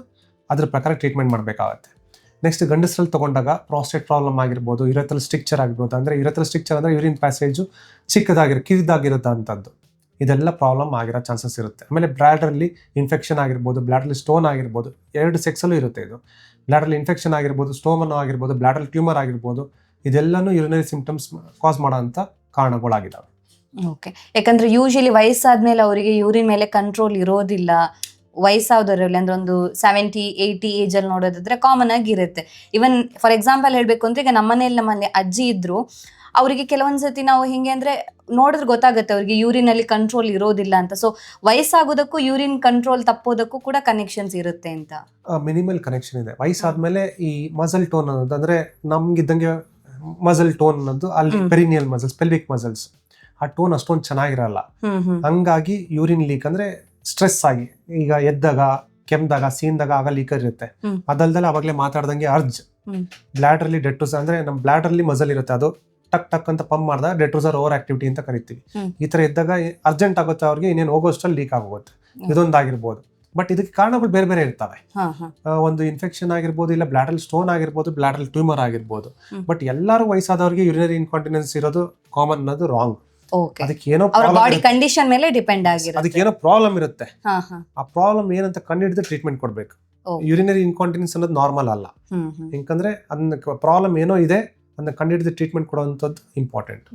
ಅದ್ರ ಪ್ರಕಾರ ಟ್ರೀಟ್ಮೆಂಟ್ ಮಾಡಬೇಕಾಗತ್ತೆ. ನೆಕ್ಸ್ಟ್, ಗಂಡಸರಲ್ಲಿ ತಗೊಂಡಾಗ ಪ್ರಾಸ್ಟೇಟ್ ಪ್ರಾಬ್ಲಮ್ ಆಗಿರ್ಬೋದು, ಯುರೆಥ್ರಲ್ ಸ್ಟ್ರಿಕ್ಚರ್ ಆಗಿರ್ಬೋದು. ಅಂದರೆ ಯುರೆಥ್ರಲ್ ಸ್ಟ್ರಿಕ್ಚರ್ ಅಂದರೆ ಯೂರಿನ್ ಪ್ಯಾಸೇಜು ಕಿರಿದಾಗಿರುತ್ತೆ ಅಂಥದ್ದು. ಇದೆಲ್ಲ ಪ್ರಾಬ್ಲಮ್ ಆಗಿರೋ ಚಾನ್ಸಸ್ ಇರುತ್ತೆ. ಆಮೇಲೆ ಬ್ಲಾಡರಲ್ಲಿ ಇನ್ಫೆಕ್ಷನ್ ಆಗಿರ್ಬೋದು, ಬ್ಲಾಡರಲ್ಲಿ ಸ್ಟೋನ್ ಆಗಿರ್ಬೋದು, 2 ಸೆಕ್ಸಲ್ಲೂ ಇರುತ್ತೆ ಇದು. ಬ್ಲಾಡರಲ್ಲಿ ಇನ್ಫೆಕ್ಷನ್ ಆಗಿರ್ಬೋದು, ಸ್ಟೋಮನ್ನು ಆಗಿರ್ಬೋದು, ಬ್ಲಾಡರಲ್ಲಿ ಟ್ಯೂಮರ್ ಆಗಿರ್ಬೋದು, ಇದೆಲ್ಲನೂ ಯೂರಿನರಿ ಸಿಂಪ್ಟಮ್ಸ್ ಕಾಸ್ ಮಾಡೋ ಅಂಥ ಕಾರಣಗಳಾಗಿದ್ದಾವೆ. ಓಕೆ, ಯಾಕಂದ್ರೆ ಯೂಶಲಿ ವಯಸ್ಸಾದ್ಮೇಲೆ ಅವರಿಗೆ ಯೂರಿನ್ ಮೇಲೆ ಕಂಟ್ರೋಲ್ ಇರೋದಿಲ್ಲ. ವಯಸ್ಸಾದವರಲ್ಲಿ ಅಂದ್ರೆ ಒಂದು 70-80 ಏಜ್ ಅಲ್ಲಿ ನೋಡೋದಾದ್ರೆ ಕಾಮನ್ ಆಗಿ ಇರುತ್ತೆ. ಇವನ್ ಫಾರ್ ಎಕ್ಸಾಂಪಲ್ ಹೇಳ್ಬೇಕು ಅಂದ್ರೆ, ಈಗ ನಮ್ಮನೇಲಿ ಅಜ್ಜಿ ಇದ್ರು, ಅವರಿಗೆ ಕೆಲವೊಂದ್ಸತಿ ನಾವು ಹಿಂಗೆ ಅಂದ್ರೆ ನೋಡಿದ್ರೆ ಗೊತ್ತಾಗುತ್ತೆ ಅವ್ರಿಗೆ ಯೂರಿನ್ ಅಲ್ಲಿ ಕಂಟ್ರೋಲ್ ಇರೋದಿಲ್ಲ ಅಂತ. ಸೊ ವಯಸ್ಸಾಗೋದಕ್ಕೂ ಯೂರಿನ್ ಕಂಟ್ರೋಲ್ ತಪ್ಪೋದಕ್ಕೂ ಕೂಡ ಕನೆಕ್ಷನ್ಸ್ ಇರುತ್ತೆ ಅಂತ? ಮಿನಿಮಲ್ ಕನೆಕ್ಷನ್ ಇದೆ. ವಯಸ್ಸಾದ್ಮೇಲೆ ಈ ಮಸಲ್ ಟೋನ್ ಅನ್ನೋದು, ಅಂದ್ರೆ ನಮ್ಗಿದ್ದಂಗೆ ಮಸಲ್ ಟೋನ್ ಅನ್ನೋದು ಅಲ್ಲಿ ಪೆರಿನಿಯಲ್ ಮಸಲ್ಸ್, ಪೆಲ್ವಿಕ್ ಮಸಲ್ಸ್, ಆ ಟೋನ್ ಅಷ್ಟೊಂದು ಚೆನ್ನಾಗಿರಲ್ಲ. ಹಂಗಾಗಿ ಯೂರಿನ್ ಲೀಕ್ ಅಂದ್ರೆ ಸ್ಟ್ರೆಸ್ ಆಗಿ, ಈಗ ಎದ್ದಾಗ, ಕೆಮ್ದಾಗ, ಸೀನ್ದಾಗ ಆಗ ಲೀಕರ್ ಇರುತ್ತೆ. ಅದಲ್ದಲ್ಲ ಅವಾಗಲೇ ಮಾತಾಡ್ದಂಗೆ ಅರ್ಜ್, ಬ್ಲಾಡರ್ಲಿ ಡೆಟ್ರೋಸರ್, ಅಂದ್ರೆ ನಮ್ಮ ಬ್ಲಾಡರ್ಲಿ ಮಸಲ್ ಇರುತ್ತೆ, ಅದು ಟಕ್ ಟಕ್ ಅಂತ ಪಂಪ್ ಮಾಡಿದಾಗ ಡೆಟ್ರೋಸರ್ ಓವರ್ ಆಕ್ಟಿವಿಟಿ ಅಂತ ಕರಿತೀವಿ. ಈ ತರ ಇದ್ದಾಗ ಅರ್ಜೆಂಟ್ ಆಗುತ್ತೆ ಅವ್ರಿಗೆ, ಇನ್ನೇನು ಹೋಗೋಷ್ಟಲ್ಲಿ ಲೀಕ್ ಆಗೋಗುತ್ತೆ. ಇದೊಂದಾಗಿರ್ಬೋದು. ಬಟ್ ಇದಕ್ಕೆ ಕಾರಣಗಳು ಬೇರೆ ಬೇರೆ ಇರ್ತವೆ. ಒಂದು ಇನ್ಫೆಕ್ಷನ್ ಆಗಿರ್ಬೋದು, ಇಲ್ಲ ಬ್ಲಾಡಲ್ ಸ್ಟೋನ್ ಆಗಿರ್ಬೋದು, ಬ್ಲಾಡಲ್ ಟ್ಯೂಮರ್ ಆಗಿರ್ಬೋದು. ಬಟ್ ಎಲ್ಲರೂ ವಯಸ್ಸಾದವ್ರಿಗೆ ಯೂರಿನರಿ ಇನ್ಕಾಂಟಿನೆನ್ಸ್ ಇರೋದು ಕಾಮನ್ ಅನ್ನೋದು ರಾಂಗ್. ಓಕೆ ಅದಕ್ಕೆ ಏನೋ ಅವರ problem ಬಾಡಿ ಇರುತ್ತೆ. ಕಂಡೀಷನ್ ಮೇಲೆ ಡಿಪೆಂಡ್ ಆಗಿರುತ್ತೆ. ಅದಕ್ಕೆ ಏನೋ ಪ್ರಾಬ್ಲಮ್ ಇರುತ್ತೆ. ಹಾ ಹಾ ಆ ಪ್ರಾಬ್ಲಮ್ ಏನಂತ ಕಂಡುಹಿಡಿದು ಟ್ರೀಟ್ಮೆಂಟ್ ಕೊಡ್ಬೇಕು. Okay. ಯೂರಿನರಿ ಇನ್ಕಾಂಟಿನೆನ್ಸ್ ಅನ್ನೋದು ನಾರ್ಮಲ್ ಅಲ್ಲ. ಯಾಕಂದ್ರೆ ಅದನ್ನ ಪ್ರಾಬ್ಲಮ್ ಏನೋ ಇದೆ ಅದನ್ನ ಕಂಡುಹಿಡಿದು ಟ್ರೀಟ್ಮೆಂಟ್ ಕೊಡುವಂಥದ್ದು ಇಂಪಾರ್ಟೆಂಟ್.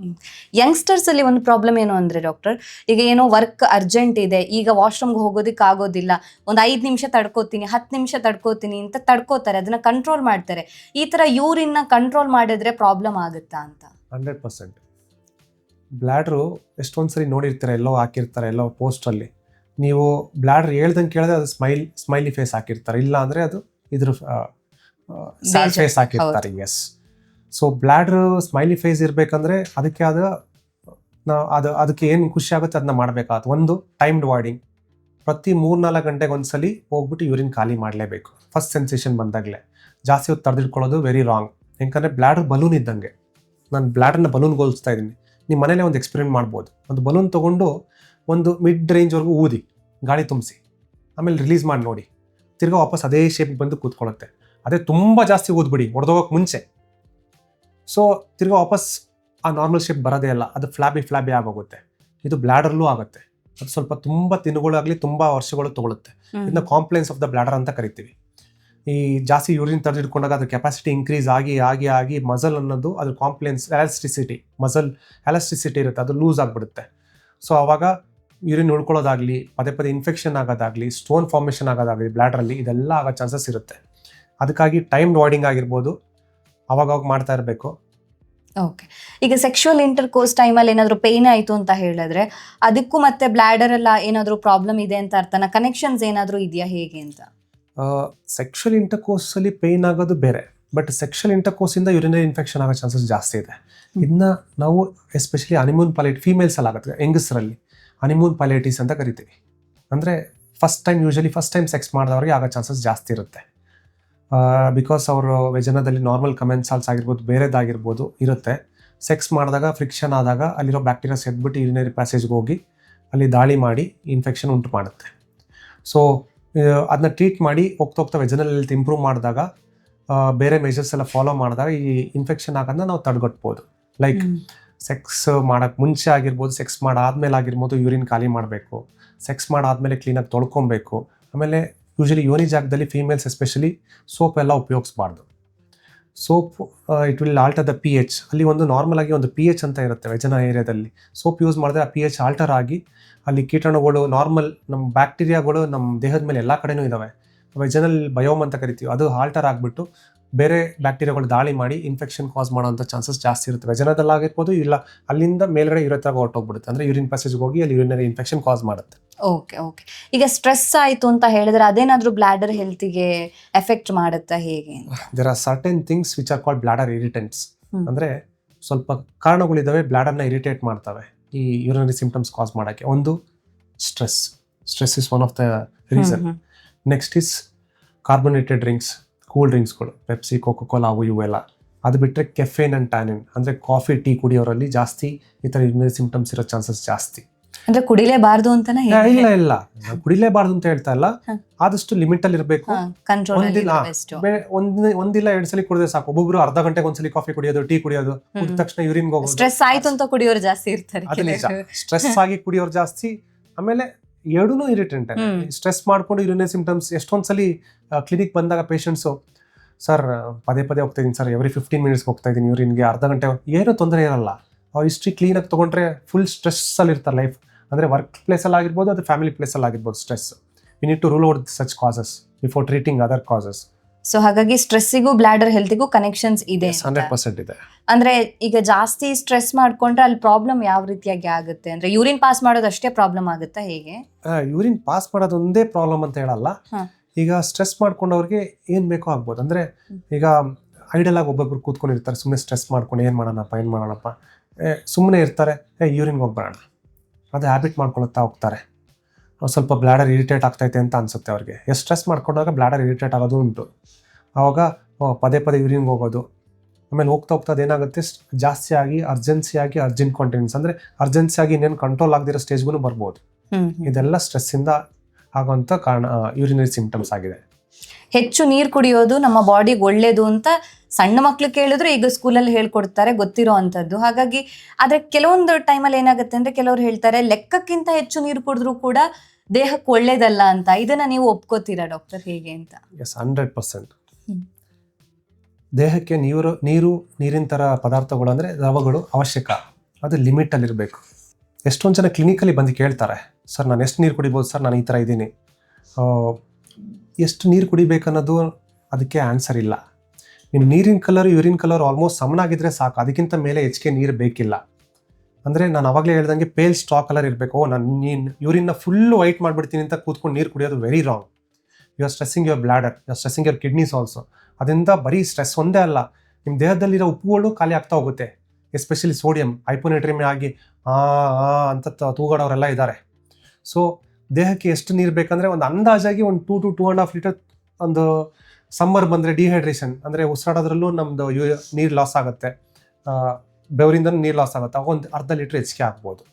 ಯಂಗ್ಸ್ಟರ್ಸ್ ಅಲ್ಲಿ ಒಂದು ಪ್ರಾಬ್ಲಮ್ ಏನು ಅಂದ್ರೆ ಡಾಕ್ಟರ್, ಈಗ ಏನೋ ವರ್ಕ್ ಅರ್ಜೆಂಟ್ ಇದೆ, ಈಗ ವಾಶ್ರೂಮ್ಗೆ ಹೋಗೋದಕ್ಕೆ ಆಗೋದಿಲ್ಲ, ಒಂದು 5 ನಿಮಿಷ ತಡ್ಕೋತೀನಿ 10 ನಿಮಿಷ ತಡ್ಕೋತೀನಿ ಅಂತ ತಡ್ಕೋತಾರೆ, ಅದನ್ನ ಕಂಟ್ರೋಲ್ ಮಾಡ್ತಾರೆ. ಈ ತರ ಯೂರಿನ್ ನ ಕಂಟ್ರೋಲ್ ಮಾಡಿದ್ರೆ ಪ್ರಾಬ್ಲಮ್ ಆಗುತ್ತಾ ಅಂತ? 100%. ಬ್ಲ್ಯಾಡ್ರು ಎಷ್ಟೊಂದ್ಸರಿ ನೋಡಿರ್ತಾರೆ, ಎಲ್ಲೋ ಹಾಕಿರ್ತಾರೆ, ಎಲ್ಲೋ ಪೋಸ್ಟಲ್ಲಿ. ನೀವು ಬ್ಲ್ಯಾಡ್ರ್ ಹೇಳ್ದಂಗೆ ಕೇಳಿದ್ರೆ ಅದು ಸ್ಮೈಲಿ ಫೇಸ್ ಹಾಕಿರ್ತಾರೆ, ಇಲ್ಲ ಅಂದರೆ ಅದು ಇದ್ರ ಸ್ಯಾಡ್ ಫೇಸ್ ಹಾಕಿರ್ತಾರೆ. ಎಸ್. ಸೊ ಬ್ಲ್ಯಾಡ್ರ್ ಸ್ಮೈಲಿ ಫೇಸ್ ಇರಬೇಕಂದ್ರೆ ಅದಕ್ಕೆ ಅದಕ್ಕೆ ಏನು ಖುಷಿ ಆಗುತ್ತೆ ಅದನ್ನ ಮಾಡಬೇಕಾಗುತ್ತೆ. ಒಂದು ಟೈಮ್ಡ್ ವಾರ್ಡಿಂಗ್, ಪ್ರತಿ 3-4 ಗಂಟೆಗೆ ಒಂದ್ಸಲಿ ಹೋಗ್ಬಿಟ್ಟು ಯೂರಿನ್ ಖಾಲಿ ಮಾಡಲೇಬೇಕು. ಫಸ್ಟ್ ಸೆನ್ಸೇಷನ್ ಬಂದಾಗಲೇ ಜಾಸ್ತಿ ಹೊತ್ತು ತಡೆದಿಟ್ಕೊಳ್ಳೋದು ವೆರಿ ರಾಂಗ್. ಯಾಕಂದರೆ ಬ್ಲ್ಯಾಡ್ರ್ ಬಲೂನ್ ಇದ್ದಂಗೆ. ನಾನು ಬ್ಲ್ಯಾಡ್ರನ್ನ ಬಲೂನ್ಗೆ ಹೋಲಿಸ್ತಾ ಇದ್ದೀನಿ. ನಿಮ್ಮ ಮನೇಲೆ ಒಂದು ಎಕ್ಸ್ಪೆರಿಮೆಂಟ್ ಮಾಡ್ಬೋದು. ಒಂದು ಬಲೂನ್ ತೊಗೊಂಡು ಒಂದು ಮಿಡ್ ರೇಂಜ್ವರೆಗೂ ಊದಿ ಗಾಳಿ ತುಂಬಿಸಿ, ಆಮೇಲೆ ರಿಲೀಸ್ ಮಾಡಿ ನೋಡಿ, ತಿರ್ಗಾ ವಾಪಸ್ ಅದೇ ಶೇಪ್ಗೆ ಬಂದು ಕೂತ್ಕೊಳ್ಳುತ್ತೆ. ಅದೇ ತುಂಬ ಜಾಸ್ತಿ ಊದ್ಬಿಡಿ ಹೊಡೆದೋಗೋಕೆ ಮುಂಚೆ, ಸೊ ತಿರ್ಗಾ ವಾಪಸ್ ಆ ನಾರ್ಮಲ್ ಶೇಪ್ ಬರೋದೇ ಇಲ್ಲ, ಅದು ಫ್ಲಾಬಿ ಆಗೋಗುತ್ತೆ. ಇದು ಬ್ಲ್ಯಾಡರ್ಲೂ ಆಗುತ್ತೆ. ಅದು ಸ್ವಲ್ಪ ತುಂಬ ದಿನಗಳಾಗಲಿ ತುಂಬ ವರ್ಷಗಳು ತಗೊಳುತ್ತೆ. ಇದನ್ನ ಕಾಂಪ್ಲೇನ್ಸ್ ಆಫ್ ದ ಬ್ಲ್ಯಾಡರ್ ಅಂತ ಕರಿತೀವಿ. ಈ ಜಾಸ್ತಿ ಯೂರಿನ್ ತಡೆದಿಟ್ಕೊಂಡಾಗ ಅದ್ರ ಕೆಪಾಸಿಟಿ ಇನ್ಕ್ರೀಸ್ ಆಗಿ ಮಸಲ್ ಅನ್ನೋದು ಅದ್ರ ಕಾಂಪ್ಲೇನ್ಸ್ ಮಸಲ್ ಎಲಾಸ್ಟಿಸಿಟಿ ಇರುತ್ತೆ, ಅದು ಲೂಸ್ ಆಗಿಬಿಡುತ್ತೆ. ಸೊ ಆವಾಗ ಯೂರಿನ್ ಉಳ್ಕೊಳ್ಳೋದಾಗಲಿ, ಪದೇ ಇನ್ಫೆಕ್ಷನ್ ಆಗೋದಾಗಲಿ, ಸ್ಟೋನ್ ಫಾರ್ಮೇಷನ್ ಆಗೋದಾಗಲಿ ಬ್ಲ್ಯಾಡ್ರಲ್ಲಿ, ಇದೆಲ್ಲ ಆಗೋ ಚಾನ್ಸಸ್ ಇರುತ್ತೆ. ಅದಕ್ಕಾಗಿ ಟೈಮ್ಡ್ ವಾರ್ಡಿಂಗ್ ಆಗಿರ್ಬೋದು, ಅವಾಗ ಮಾಡ್ತಾ ಇರಬೇಕು. ಓಕೆ. ಈಗ ಸೆಕ್ಷುವಲ್ ಇಂಟರ್ಕೋರ್ಸ್ ಟೈಮಲ್ಲಿ ಏನಾದರೂ ಪೇನ್ ಆಯಿತು ಅಂತ ಹೇಳಿದ್ರೆ ಅದಕ್ಕೂ ಮತ್ತೆ ಬ್ಲ್ಯಾಡರ್ ಎಲ್ಲ ಏನಾದರೂ ಪ್ರಾಬ್ಲಮ್ ಇದೆ ಅಂತ ಅರ್ಥನ? ಕನೆಕ್ಷನ್ಸ್ ಏನಾದರೂ ಇದೆಯಾ ಹೇಗೆ ಅಂತ? ಸೆಕ್ಷುವಲ್ ಇಂಟರ್ಕೋರ್ಸಲ್ಲಿ ಪೇಯ್ನ್ ಆಗೋದು ಬೇರೆ, ಬಟ್ ಸೆಕ್ಷುವಲ್ ಇಂಟರ್ಕೋರ್ಸಿಂದ ಯೂರಿನರಿ ಇನ್ಫೆಕ್ಷನ್ ಆಗೋ ಚಾನ್ಸಸ್ ಜಾಸ್ತಿ ಇದೆ. ಇದನ್ನ ನಾವು ಎಸ್ಪೆಷಲಿ ಹನಿಮೂನ್ ಪೈಲೈಟ್ ಫೀಮೇಲ್ಸಲ್ಲಿ ಆಗುತ್ತೆ, ಹೆಂಗಸರಲ್ಲಿ ಹನಿಮೂನ್ ಪೈಲೈಟಿಸ್ ಅಂತ ಕರಿತೀವಿ. ಅಂದರೆ ಫಸ್ಟ್ ಟೈಮ್ ಸೆಕ್ಸ್ ಮಾಡಿದವ್ರಿಗೆ ಆಗೋ ಚಾನ್ಸಸ್ ಜಾಸ್ತಿ ಇರುತ್ತೆ. ಬಿಕಾಸ್ ಅವರು ವ್ಯಜನದಲ್ಲಿ ನಾರ್ಮಲ್ ಕಮೆನ್ಸಾಲ್ಸ್ ಆಗಿರ್ಬೋದು, ಬೇರೆದಾಗಿರ್ಬೋದು ಇರುತ್ತೆ. ಸೆಕ್ಸ್ ಮಾಡಿದಾಗ ಫ್ರಿಕ್ಷನ್ ಆದಾಗ ಅಲ್ಲಿರೋ ಬ್ಯಾಕ್ಟೀರಿಯಾಸ್ ಎದ್ಬಿಟ್ಟು ಯೂರಿನರಿ ಪ್ಯಾಸೇಜ್ಗೆ ಹೋಗಿ ಅಲ್ಲಿ ದಾಳಿ ಮಾಡಿ ಇನ್ಫೆಕ್ಷನ್ ಉಂಟು ಮಾಡುತ್ತೆ. ಸೊ ಅದನ್ನ ಟ್ರೀಟ್ ಮಾಡಿ ಹೋಗ್ತಾ ವೆಜನಲ್ ಹೆಲ್ತ್ ಇಂಪ್ರೂವ್ ಮಾಡಿದಾಗ, ಬೇರೆ ಮೆಜರ್ಸ್ ಎಲ್ಲ ಫಾಲೋ ಮಾಡಿದಾಗ ಈ ಇನ್ಫೆಕ್ಷನ್ ಆಗೋದನ್ನ ನಾವು ತಡೆಗಟ್ಬೋದು. ಲೈಕ್ ಸೆಕ್ಸ್ ಮಾಡೋಕ್ಕೆ ಮುಂಚೆ ಆಗಿರ್ಬೋದು, ಸೆಕ್ಸ್ ಮಾಡಾದ್ಮೇಲೆ ಆಗಿರ್ಬೋದು ಯೂರಿನ್ ಖಾಲಿ ಮಾಡಬೇಕು, ಸೆಕ್ಸ್ ಮಾಡಾದ್ಮೇಲೆ ಕ್ಲೀನಾಗಿ ತೊಳ್ಕೊಬೇಕು. ಆಮೇಲೆ ಯೂಶಲಿ ಯೋನಿ ಜಾಗದಲ್ಲಿ ಫೀಮೇಲ್ಸ್ ಎಸ್ಪೆಷಲಿ ಸೋಪ್ ಎಲ್ಲ ಉಪಯೋಗಿಸ್ಬಾರ್ದು. Soap it will alter the pH. ಅಲ್ಲಿ ಒಂದು ನಾರ್ಮಲ್ ಆಗಿ ಒಂದು pH ಅಂತ ಇರುತ್ತೆ ವೆಜನ ಏರಿಯಾದಲ್ಲಿ. ಸೋಪ್ ಯೂಸ್ ಮಾಡಿದ್ರೆ ಆ pH ಆಲ್ಟರ್ ಆಗಿ ಅಲ್ಲಿ ಕೀಟಾಣುಗಳು, ನಾರ್ಮಲ್ ನಮ್ಮ ಬ್ಯಾಕ್ಟೀರಿಯಾಗಳು ನಮ್ಮ ದೇಹದ ಮೇಲೆ ಎಲ್ಲ ಕಡೆನೂ ಇದ್ದಾವೆ, ವೆಜನಲ್ ಬಯೋಮ್ ಅಂತ ಕರಿತೀವಿ, ಅದು ಆಲ್ಟರ್ ಆಗಿಬಿಟ್ಟು ಬೇರೆ ಬ್ಯಾಕ್ಟೀರಿಯಾಗಳು ದಾಳಿ ಮಾಡಿ ಇನ್ಫೆಕ್ಷನ್ ಕಾಸ್ ಮಾಡೋಂಥ ಚಾನ್ಸಸ್ ಜಾಸ್ತಿ ಇರುತ್ತೆ. ವೆಜನದಲ್ಲಾಗಿರ್ಬೋದು, ಇಲ್ಲ ಅಲ್ಲಿಂದ ಮೇಲ್ಗಡೆ ಯೂರೆತ್ರಾಗ ಹೊರಟೋಗ್ಬಿಡುತ್ತೆ, ಅಂದರೆ ಯೂರಿನ್ ಪ್ಯಾಸೇಜ್ಗೆ ಹೋಗಿ ಅಲ್ಲಿ ಯೂರಿನರಿ ಇನ್ಫೆಕ್ಷನ್ ಕಾಸ್ ಮಾಡುತ್ತೆ. ಓಕೆ. ಈಗ ಸ್ಟ್ರೆಸ್ ಆಯಿತು ಅಂತ ಹೇಳಿದ್ರೆ ಅದೇನಾದರೂ ಬ್ಲ್ಯಾಡರ್ ಹೆಲ್ತಿಗೆ ಎಫೆಕ್ಟ್ ಮಾಡುತ್ತಾ ಹೇಗೆ? There are certain things which are called bladder irritants. ಅಂದರೆ ಸ್ವಲ್ಪ ಕಾರಣಗಳಿದ್ದಾವೆ ಬ್ಲ್ಯಾಡರ್ನ ಇರಿಟೇಟ್ ಮಾಡ್ತವೆ ಈ ಯೂರಿನರಿ ಸಿಂಪ್ಟಮ್ಸ್ ಕಾಸ್ ಮಾಡೋಕ್ಕೆ. ಒಂದು stress is one of the reason. Next is carbonated drinks, cool ಡ್ರಿಂಕ್ಸ್ಗಳು, ಪೆಪ್ಸಿ, ಕೋಕೋ-ಕೋಲಾ, ಅವು ಇವೆಲ್ಲ. ಅದು ಬಿಟ್ಟರೆ ಕೆಫೇನ್ ಆ್ಯಂಡ್ ಟ್ಯಾನಿನ್, ಅಂದರೆ ಕಾಫಿ ಟೀ ಕುಡಿಯೋರಲ್ಲಿ ಜಾಸ್ತಿ ಈ ಥರ ಯೂರಿನರಿ ಸಿಂಪ್ಟಮ್ಸ್ ಇರೋ ಚಾನ್ಸಸ್ ಜಾಸ್ತಿ. ಅಂದ್ರೆ ಕುಡಿಲೇಬಾರ್ದು ಅಂತಾನೆ? ಇಲ್ಲ ಕುಡಿಲೇಬಾರ್ದು ಅಂತ ಹೇಳ್ತಾ ಇಲ್ಲ, ಆದಷ್ಟು ಲಿಮಿಟ್ ಅಲ್ಲಿ ಇರಬೇಕು. ಒಂದಿಲ್ಲ 2 ಸಲ ಕುಡಿದ್ರೆ ಸಾಕು. ಒಬ್ಬೊಬ್ರು ಅರ್ಧ ಗಂಟೆಗೆ ಒಂದ್ಸಲಿ ಕಾಫಿ ಕುಡಿಯೋದು, ಟೀ ಕುಡಿಯೋದು, ಕುಡಿದ ತಕ್ಷಣ ಯೂರಿನ್ ಹೋಗೋದು. ಸ್ಟ್ರೆಸ್ ಆಯ್ತು ಅಂತ ಕುಡಿಯೋರು ಜಾಸ್ತಿ ಇರ್ತಾರೆ. ಅದು ನಿಜ, ಸ್ಟ್ರೆಸ್ ಆಗಿ ಕುಡಿಯೋರು ಜಾಸ್ತಿ. ಆಮೇಲೆ ಎರಡೂ ಇರಿಟೆಂಟ್. ಸ್ಟ್ರೆಸ್ ಮಾಡ್ಕೊಂಡು ಯೂರಿನರಿ ಸಿಂಪ್ಟಮ್ಸ್ ಎಷ್ಟೊಂದ್ಸಲಿ ಕ್ಲಿನಿಕ್ ಬಂದಾಗ ಪೇಷಂಟ್ಸು, ಸರ್ ಪದೇ ಹೋಗ್ತಾ ಇದೀನಿ ಸರ್, ಎವ್ರಿ 15 ಮಿನಿಟ್ಸ್ಗೆ ಹೋಗ್ತಾ ಇದ್ದೀನಿ ಯೂರಿನ್ಗೆ, ಅರ್ಧ ಗಂಟೆ, ಏನೂ ತೊಂದರೆ ಇರಲ್ಲ. ಅವ್ರು ಹಿಸ್ಟ್ರಿ ಕ್ಲೀನಾಗಿ ತೊಗೊಂಡ್ರೆ ಫುಲ್ ಸ್ಟ್ರೆಸ್ಸಲ್ಲಿ ಇರ್ತಾರೆ ಲೈಫ್. ಅಂದರೆ ವರ್ಕ್ ಪ್ಲೇಸಲ್ಲಿ ಆಗಿರ್ಬೋದು, ಅದು ಫ್ಯಾಮಿಲಿ ಪ್ಲೇಸಲ್ಲಿ ಆಗಿರ್ಬೋದು stress. We need to rule out such causes before treating other causes. So ಹಾಗಾಗಿ ಸ್ಟ್ರೆಸ್ಸಿಗೂ ಬ್ಲ್ಯಾಡರ್ ಹೆಲ್ತಿಗೂ ಕನೆಕ್ಷನ್ಸ್ ಇದೆ. 100% ಇದೆ. ಅಂದ್ರೆ ಈಗ ಜಾಸ್ತಿ ಸ್ಟ್ರೆಸ್ ಮಾಡ್ಕೊಂಡ್ರೆ ಅಲ್ಲಿ ಪ್ರಾಬ್ಲಮ್ ಯಾವ ರೀತಿಯಾಗಿ ಆಗುತ್ತೆ? ಅಂದ್ರೆ ಯೂರಿನ್ ಪಾಸ್ ಮಾಡೋದು ಅಷ್ಟೇ ಪ್ರಾಬ್ಲಮ್ ಆಗುತ್ತಾ ಹೇಗೆ? ಯೂರಿನ್ ಪಾಸ್ ಮಾಡೋದು ಒಂದೇ ಪ್ರಾಬ್ಲಮ್ ಅಂತ ಹೇಳಲ್ಲ. ಈಗ ಸ್ಟ್ರೆಸ್ ಮಾಡ್ಕೊಂಡವ್ರಿಗೆ ಏನು ಬೇಕೋ ಆಗ್ಬೋದು. ಅಂದರೆ ಈಗ ಐಡಲ್ ಆಗಿ ಒಬ್ಬೊಬ್ರು ಕೂತ್ಕೊಂಡಿರ್ತಾರೆ, ಸುಮ್ಮನೆ ಸ್ಟ್ರೆಸ್ ಮಾಡ್ಕೊಂಡು ಏನು ಮಾಡೋಣಪ್ಪ ಸುಮ್ಮನೆ ಇರ್ತಾರೆ, ಯೂರಿನ್ಗೆ ಹೋಗ್ಬೇಡ, ಅದು ಹ್ಯಾಬಿಟ್ ಮಾಡ್ಕೊಳ್ತಾ ಹೋಗ್ತಾರೆ. ಸ್ವಲ್ಪ ಬ್ಲ್ಯಾಡರ್ ಇರಿಟೇಟ್ ಆಗ್ತೈತೆ ಅಂತ ಅನಿಸುತ್ತೆ ಅವ್ರಿಗೆ. ಎಷ್ಟು ಸ್ಟ್ರೆಸ್ ಮಾಡ್ಕೊಂಡಾಗ ಬ್ಲ್ಯಾಡರ್ ಇರಿಟೇಟ್ ಆಗೋದು ಉಂಟು. ಆವಾಗ ಪದೇ ಯೂರಿನ್ಗೆ ಹೋಗೋದು. ಆಮೇಲೆ ಹೋಗ್ತಾ ಅದೇನಾಗುತ್ತೆ, ಜಾಸ್ತಿ ಆಗಿ ಅರ್ಜೆಂಟ್ ಕಾಂಟಿನೆನ್ಸ್, ಅಂದರೆ ಅರ್ಜೆನ್ಸಿಯಾಗಿ ಇನ್ನೇನು ಕಂಟ್ರೋಲ್ ಆಗದಿರೋ ಸ್ಟೇಜ್ಗೂ ಬರ್ಬೋದು. ಇದೆಲ್ಲ ಸ್ಟ್ರೆಸ್ಸಿಂದ ಆಗೋಂಥ ಕಾರಣ ಯೂರಿನರಿ ಸಿಂಪ್ಟಮ್ಸ್ ಆಗಿದೆ. ಹೆಚ್ಚು ನೀರು ಕುಡಿಯೋದು ನಮ್ಮ ಬಾಡಿಗೆ ಒಳ್ಳೇದು ಅಂತ ಸಣ್ಣ ಮಕ್ಳು ಕೇಳಿದ್ರು ಈಗ ಸ್ಕೂಲಲ್ಲಿ ಹೇಳ್ಕೊಡ್ತಾರೆ, ಗೊತ್ತಿರೋ ಅಂಥದ್ದು. ಹಾಗಾಗಿ ಆದ್ರೆ ಕೆಲವೊಂದು ಟೈಮಲ್ಲಿ ಏನಾಗುತ್ತೆ ಅಂದ್ರೆ ಕೆಲವ್ರು ಹೇಳ್ತಾರೆ ಲೆಕ್ಕಕ್ಕಿಂತ ಹೆಚ್ಚು ನೀರು ಕುಡಿದ್ರೂ ಕೂಡ ದೇಹಕ್ಕೆ ಒಳ್ಳೇದಲ್ಲ ಅಂತ. ಇದನ್ನ ನೀವು ಒಪ್ಕೋತೀರಾ ಡಾಕ್ಟರ್, ಹೇಗೆ ಅಂತ? ಎಸ್, 100%. ದೇಹಕ್ಕೆ ನೀರಿನ ಥರ ಪದಾರ್ಥಗಳು ಅಂದರೆ ದ್ರವಗಳು ಅವಶ್ಯಕ, ಅದು ಲಿಮಿಟಲ್ಲಿರಬೇಕು. ಎಷ್ಟೊಂದು ಜನ ಕ್ಲಿನಿಕಲ್ಲಿ ಬಂದು ಕೇಳ್ತಾರೆ, ಸರ್ ನಾನು ಎಷ್ಟು ನೀರು ಕುಡಿಬೋದು ಸರ್, ನಾನು ಈ ಥರ ಇದ್ದೀನಿ. ಎಷ್ಟು ನೀರು ಕುಡಿಬೇಕನ್ನೋದು ಅದಕ್ಕೆ ಆನ್ಸರ್ ಇಲ್ಲ. ನಿಮ್ಮ ನೀರಿನ ಕಲರ್ ಯೂರಿನ್ ಕಲರ್ ಆಲ್ಮೋಸ್ಟ್ ಸಮನಾಗಿದ್ದರೆ ಸಾಕು, ಅದಕ್ಕಿಂತ ಮೇಲೆ ಹೆಚ್ಚಿಗೆ ನೀರು ಬೇಕಿಲ್ಲ. ಅಂದರೆ ನಾನು ಅವಾಗಲೇ ಹೇಳ್ದಂಗೆ ಪೇಲ್ ಸ್ಟ್ರಾ ಕಲರ್ ಇರಬೇಕು. ನಾನು ಯೂರಿನ್ನ ಫುಲ್ಲು ವೈಟ್ ಮಾಡಿಬಿಡ್ತೀನಿ ಅಂತ ಕೂತ್ಕೊಂಡು ನೀರು ಕುಡಿಯೋದು very wrong. You are stressing your bladder, you are stressing your kidneys also. ಅದರಿಂದ ಬರೀ ಸ್ಟ್ರೆಸ್ ಒಂದೇ ಅಲ್ಲ, ನಿಮ್ಮ ದೇಹದಲ್ಲಿರೋ ಉಪ್ಪುಗಳು ಖಾಲಿ ಆಗ್ತಾ ಹೋಗುತ್ತೆ. ಎಸ್ಪೆಷಲಿ ಸೋಡಿಯಂ ಹೈಪೋನೆಟ್ರಿಮಿ ಆಗಿ ಅಂತ ತೂಗಾಡೋರೆಲ್ಲ ಇದ್ದಾರೆ. ಸೊ ದೇಹಕ್ಕೆ ಎಷ್ಟು ನೀರು ಬೇಕಂದರೆ ಒಂದು ಅಂದಾಜಾಗಿ ಒಂದು 2 to 2.5 ಲೀಟರ್. ಒಂದು ಸಮ್ಮರ್ ಬಂದರೆ ಡಿಹೈಡ್ರೇಷನ್ ಅಂದರೆ ಉಸಿರಾಡೋದ್ರಲ್ಲೂ ನಮ್ಮದು ನೀರು ಲಾಸ್ ಆಗುತ್ತೆ, ಬೆವರಿಂದ ನೀರು ಲಾಸ್ ಆಗುತ್ತೆ, ಒಂದು ಅರ್ಧ ಲೀಟ್ರ್ ಹೆಚ್ಚಿಗೆ ಆಗ್ಬೋದು.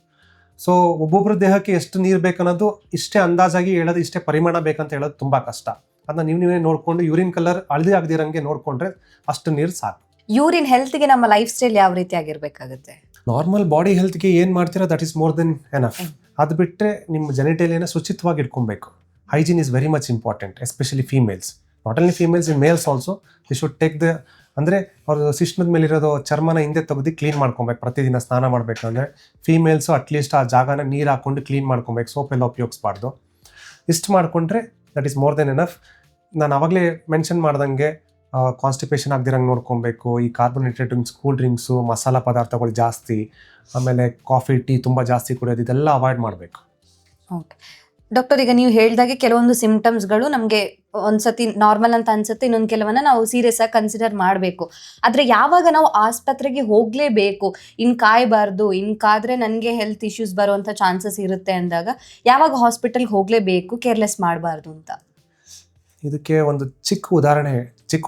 ಸೊ ಒಬ್ಬೊಬ್ಬರ ದೇಹಕ್ಕೆ ಎಷ್ಟು ನೀರು ಬೇಕನ್ನೋದು ಇಷ್ಟೇ ಅಂದಾಜಾಗಿ ಹೇಳೋದು, ಇಷ್ಟೇ ಪರಿಮಾಣ ಬೇಕಂತ ಹೇಳೋದು ತುಂಬ ಕಷ್ಟ. ಅದನ್ನ ನೀವೇ ನೋಡಿಕೊಂಡು ಯೂರಿನ್ ಕಲರ್ ಹಳದಿ ಆಗದಿರಂಗೆ ನೋಡಿಕೊಂಡ್ರೆ ಅಷ್ಟು ನೀರು ಸಾಕು. ಯೂರಿನ್ ಹೆಲ್ತ್ಗೆ ನಮ್ಮ ಲೈಫ್ ಸ್ಟೈಲ್ ಯಾವ ರೀತಿ ಆಗಿರ್ಬೇಕಾಗುತ್ತೆ? ನಾರ್ಮಲ್ ಬಾಡಿ ಹೆಲ್ತ್ಗೆ ಏನು ಮಾಡ್ತೀರಾ that is more than enough. ಅದು ಬಿಟ್ಟರೆ ನಿಮ್ಮ ಜೆನಿಟೇಲಿಯನ್ನ ಶುಚಿತ್ವವಾಗಿ ಇಟ್ಕೊಬೇಕು. Hygiene is very much important, especially females. Not only females, in males also the should take the ಅಂದರೆ ಅವ್ರ ಶಿಶ್ನದ ಮೇಲಿರೋದು ಚರ್ಮನ ಹಿಂದೆ ತೆಗೆದು ಕ್ಲೀನ್ ಮಾಡ್ಕೊಬೇಕು. ಪ್ರತಿದಿನ ಸ್ನಾನ ಮಾಡಬೇಕಂದ್ರೆ ಫೀಮೇಲ್ಸು ಅಟ್ಲೀಸ್ಟ್ ಆ ಜಾಗನ ನೀರು ಹಾಕ್ಕೊಂಡು ಕ್ಲೀನ್ ಮಾಡ್ಕೊಬೇಕು, ಸೋಪ್ ಎಲ್ಲ ಉಪಯೋಗಿಸ್ಬಾರ್ದು. ಇಷ್ಟು ಮಾಡಿಕೊಂಡ್ರೆ that is more than enough. ನಾನು ಆವಾಗಲೇ ಮೆನ್ಷನ್ ಮಾಡ್ದಂಗೆ ಕಾನ್ಸ್ಟಿಪೇಷನ್ ಆಗದಿರಂಗೆ ನೋಡ್ಕೊಬೇಕು. ಈ carbonated drinks, cool drinks, masala ಪದಾರ್ಥಗಳು ಜಾಸ್ತಿ, ಆಮೇಲೆ ಕಾಫಿ ಟೀ ತುಂಬ ಜಾಸ್ತಿ ಕುಡಿಯೋದು, ಇದೆಲ್ಲ ಅವಾಯ್ಡ್ ಮಾಡಬೇಕು. ಓಕೆ ಡಾಕ್ಟರ್, ಈಗ ನೀವು ಹೇಳಿದಾಗೆ ಕೆಲವೊಂದು ಸಿಂಪ್ಟಮ್ಸ್ಗಳು ನಮಗೆ ಒಂದ್ಸತಿ ನಾರ್ಮಲ್ ಅಂತ ಅನ್ಸುತ್ತೆ, ಇನ್ನೊಂದು ಕೆಲವನ್ನ ನಾವು ಸೀರಿಯಸ್ ಆಗಿ ಕನ್ಸಿಡರ್ ಮಾಡಬೇಕು. ಆದರೆ ಯಾವಾಗ ನಾವು ಆಸ್ಪತ್ರೆಗೆ ಹೋಗಲೇಬೇಕು, ಕಾಯಬಾರ್ದು, ಕಾದ್ರೆ ನನಗೆ ಹೆಲ್ತ್ ಇಶ್ಯೂಸ್ ಬರುವಂಥ ಚಾನ್ಸಸ್ ಇರುತ್ತೆ ಅಂದಾಗ ಯಾವಾಗ ಹಾಸ್ಪಿಟಲ್ಗೆ ಹೋಗಲೇಬೇಕು, ಕೇರ್ಲೆಸ್ ಮಾಡಬಾರ್ದು ಅಂತ? ಇದಕ್ಕೆ ಒಂದು ಚಿಕ್ಕ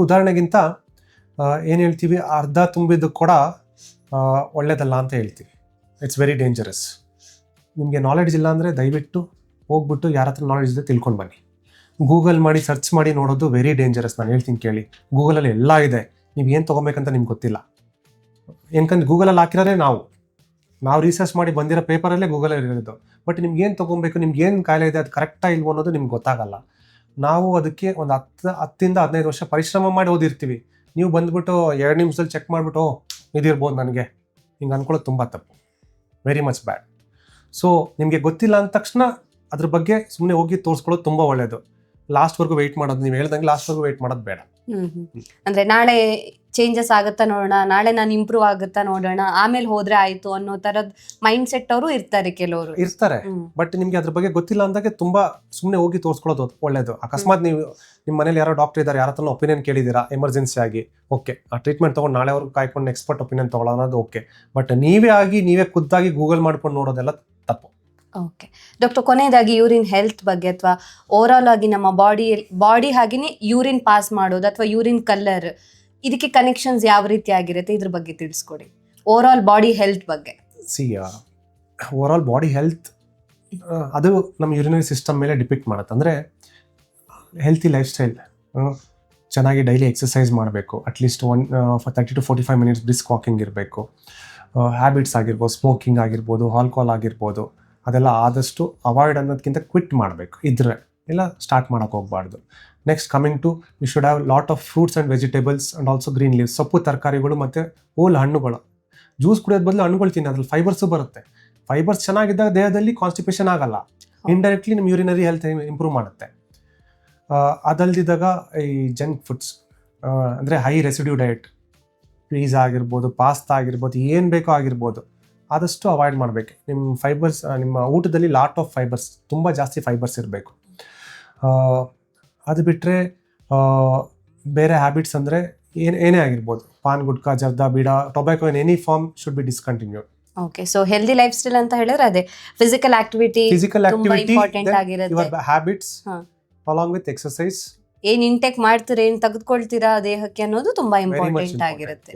ಉದಾಹರಣೆಗಿಂತ ಏನು ಹೇಳ್ತೀವಿ, ಅರ್ಧ ತುಂಬಿದ್ದು ಕೂಡ ಒಳ್ಳೇದಲ್ಲ ಅಂತ ಹೇಳ್ತೀವಿ. It's very dangerous. ನಿಮಗೆ ನಾಲೆಡ್ಜ್ ಇಲ್ಲ ಅಂದರೆ ದಯವಿಟ್ಟು ಹೋಗ್ಬಿಟ್ಟು ಯಾರ ಹತ್ರ ನಾಲೆಡ್ಜ್ ಇದೆ ತಿಳ್ಕೊಂಡು ಬನ್ನಿ. ಗೂಗಲ್ ಮಾಡಿ ಸರ್ಚ್ ಮಾಡಿ ನೋಡೋದು ವೆರಿ ಡೇಂಜರಸ್. ನಾನು ಹೇಳ್ತೀನಿ ಕೇಳಿ, ಗೂಗಲಲ್ಲಿ ಎಲ್ಲ ಇದೆ, ನೀವು ಏನು ತೊಗೊಬೇಕಂತ ನಿಮ್ಗೆ ಗೊತ್ತಿಲ್ಲ. ಏನಕಂದ್ರೆ ಗೂಗಲಲ್ಲಿ ಹಾಕಿರೋದೇ ನಾವು ರಿಸರ್ಚ್ ಮಾಡಿ ಬಂದಿರೋ ಪೇಪರಲ್ಲೇ ಗೂಗಲಲ್ಲಿ ಇರೋದು. ಬಟ್ ನಿಮ್ಗೆ ಏನು ತೊಗೊಬೇಕು, ನಿಮ್ಗೆ ಏನು ಕಾಯಿಲೆ ಇದೆ, ಅದು ಕರೆಕ್ಟಾ ಇಲ್ವೋ ಅನ್ನೋದು ನಿಮ್ಗೆ ಗೊತ್ತಾಗಲ್ಲ. ನಾವು ಅದಕ್ಕೆ ಒಂದು 10 to 15 ವರ್ಷ ಪರಿಶ್ರಮ ಮಾಡಿ ಓದಿರ್ತೀವಿ. ನೀವು ಬಂದುಬಿಟ್ಟು 2 ನಿಮಿಷದಲ್ಲಿ ಚೆಕ್ ಮಾಡಿಬಿಟ್ಟು ಇದಿರ್ಬೋದು ನನಗೆ ಹಿಂಗೆ ಅಂದ್ಕೊಳ್ಳೋದು ತುಂಬ ತಪ್ಪು, ವೆರಿ ಮಚ್ ಬ್ಯಾಡ್. ಸೊ ನಿಮಗೆ ಗೊತ್ತಿಲ್ಲ ಅಂದ ತಕ್ಷಣ ಅದ್ರ ಬಗ್ಗೆ ಸುಮ್ಮನೆ ಹೋಗಿ ತೋರಿಸ್ಕೊಳ್ಳೋದು ತುಂಬ ಒಳ್ಳೆಯದು. ಲಾಸ್ಟ್ವರೆಗೂ ವೆಯ್ಟ್ ಮಾಡೋದು, ನೀವು ಹೇಳ್ದಂಗೆ ಲಾಸ್ಟ್ವರೆಗೂ ವೆಯ್ಟ್ ಮಾಡೋದು ಬೇಡ. ಅಂದರೆ ನಾಳೆ ಚೇಂಜಸ್ ಆಗುತ್ತಾ ನೋಡೋಣ, ನಾಳೆ ನಾನು ಇಂಪ್ರೂವ್ ಆಗುತ್ತಾ ನೋಡೋಣ, ಆಮೇಲೆ ಹೋದ್ರೆ ಆಯಿತು ಅನ್ನೋ ಥರದ ಮೈಂಡ್ ಸೆಟ್ ಅವರು ಕೆಲವರು ಇರ್ತಾರೆ. ಬಟ್ ನಿಮಗೆ ಅದ್ರ ಬಗ್ಗೆ ಗೊತ್ತಿಲ್ಲ ಅಂದಾಗೆ ತುಂಬ ಸುಮ್ಮನೆ ಹೋಗಿ ತೋರಿಸ್ಕೊಳ್ಳೋದು ಒಳ್ಳೇದು. ಅಕಸ್ಮಾತ್ ನೀವು ನಿಮ್ಮ ಮನೇಲಿ ಯಾರೋ ಡಾಕ್ಟರ್ ಇದ್ದಾರೆ, ಯಾರ ಹತ್ರ ಒಪಿನಿಯನ್ ಕೇಳಿದ್ದೀರಾ ಎಮರ್ಜೆನ್ಸಿ ಆಗಿ, ಓಕೆ ಆ ಟ್ರೀಟ್ಮೆಂಟ್ ತೊಗೊಂಡು ನಾಳೆವರೆಗೂ ಕಾಯ್ಕೊಂಡು ಎಕ್ಸ್ಪರ್ಟ್ ಒಪಿನಿಯನ್ ತೊಗೊಳ್ಳೋದು ಓಕೆ. ಬಟ್ ನೀವೇ ಖುದ್ದಾಗಿ ಗೂಗಲ್ ಮಾಡ್ಕೊಂಡು ನೋಡೋದೆಲ್ಲ ತಪ್ಪು. ಓಕೆ ಡಾಕ್ಟರ್, ಕೊನೆಯದಾಗಿ ಯೂರಿನ್ ಹೆಲ್ತ್ ಬಗ್ಗೆ ಅಥವಾ ಓವರ್ ಆಲ್ ಆಗಿ ನಮ್ಮ ಬಾಡಿ ಹಾಗೆಯೇ ಯೂರಿನ್ ಪಾಸ್ ಮಾಡೋದು ಅಥವಾ ಯೂರಿನ್ ಕಲರ್, ಇದಕ್ಕೆ ಕನೆಕ್ಷನ್ಸ್ ಯಾವ ರೀತಿ ಆಗಿರುತ್ತೆ, ಇದ್ರ ಬಗ್ಗೆ ತಿಳಿಸ್ಕೊಡಿ. ಓವರ್ ಆಲ್ ಬಾಡಿ ಹೆಲ್ತ್ ಬಗ್ಗೆ. ಓವರ್ ಆಲ್ ಬಾಡಿ ಹೆಲ್ತ್ ಅದು ನಮ್ಮ ಯೂರಿನರಿ ಸಿಸ್ಟಮ್ ಮೇಲೆ ಡಿಪೆಂಡ್ ಮಾಡುತ್ತೆ. ಅಂದರೆ ಹೆಲ್ತಿ ಲೈಫ್ ಸ್ಟೈಲ್, ಚೆನ್ನಾಗಿ ಡೈಲಿ ಎಕ್ಸಸೈಸ್ ಮಾಡಬೇಕು, at least 30 to 45 minutes brisk walking ಇರಬೇಕು. ಹ್ಯಾಬಿಟ್ಸ್ ಆಗಿರ್ಬೋದು, ಸ್ಮೋಕಿಂಗ್ ಆಗಿರ್ಬೋದು, ಆಲ್ಕೋಹಾಲ್ ಆಗಿರ್ಬೋದು, ಅದೆಲ್ಲ ಆದಷ್ಟು ಅವಾಯ್ಡ್ ಅನ್ನೋದಕ್ಕಿಂತ ಕ್ವಿಟ್ ಮಾಡಬೇಕು. ಇದ್ರೆ ಇಲ್ಲ ಸ್ಟಾರ್ಟ್ ಮಾಡೋಕ್ಕೆ ಹೋಗಬಾರ್ದು. Next coming to we should have lot of fruits and vegetables and also green leaves, ಸೊಪ್ಪು ತರಕಾರಿಗಳು ಮತ್ತು ಹೋಲ್ ಹಣ್ಣುಗಳು. ಜ್ಯೂಸ್ ಕುಡಿಯೋದು ಬದಲು ಹಣ್ಣುಗಳು ತಿನ್ನಿ, ಅದ್ರಲ್ಲಿ ಫೈಬರ್ಸು ಬರುತ್ತೆ. ಫೈಬರ್ಸ್ ಚೆನ್ನಾಗಿದ್ದಾಗ ದೇಹದಲ್ಲಿ ಕಾನ್ಸ್ಟಿಪೇಷನ್ ಆಗಲ್ಲ, ಇಂಡೈರೆಕ್ಟ್ಲಿ ನಿಮ್ಮ ಯೂರಿನರಿ ಹೆಲ್ತ್ ಇಂಪ್ರೂವ್ ಮಾಡುತ್ತೆ. ಅದಲ್ದಿದ್ದಾಗ ಈ ಜಂಕ್ ಫುಡ್ಸ್ ಅಂದರೆ ಹೈ ರೆಸಿಡ್ಯೂ ಡಯಟ್, ಪೀಝಾ ಆಗಿರ್ಬೋದು, ಪಾಸ್ತಾ ಆಗಿರ್ಬೋದು, ಏನು ಬೇಕೋ ಆಗಿರ್ಬೋದು, ಆದಷ್ಟು ಅವಾಯ್ಡ್ ಮಾಡಬೇಕು. ನಿಮ್ಮ ಫೈಬರ್ಸ್, ನಿಮ್ಮ ಊಟದಲ್ಲಿ ಲಾಟ್ ಆಫ್ ಫೈಬರ್ಸ್, ತುಂಬ ಜಾಸ್ತಿ ಫೈಬರ್ಸ್ ಇರಬೇಕು. ಅದು ಬಿಟ್ಟರೆ ಬೇರೆ ಹ್ಯಾಬಿಟ್ಸ್ ಅಂದರೆ ಏನೇ ಆಗಿರ್ಬೋದು, paan gutka, zarda, beeda, tobacco in any form should be discontinued. Okay, so healthy lifestyle ಅಂತ ಹೇಳಿದ್ರೆ ಅದೇ ಫಿಸಿಕಲ್ ಆಕ್ಟಿವಿಟಿ ಇಂಪಾರ್ಟೆಂಟ್ ಆಗಿರುತ್ತೆ. Your habits along with exercise, ಏನ್ ಇಂಟೇಕ್ ಮಾಡ್ತೀರಾ, ಏನ್ ತೆಗೆದುಕೊಳ್ತೀರಾ ದೇಹಕ್ಕೆ ಅನ್ನೋದು ತುಂಬಾ ಇಂಪಾರ್ಟೆಂಟ್ ಆಗಿರುತ್ತೆ.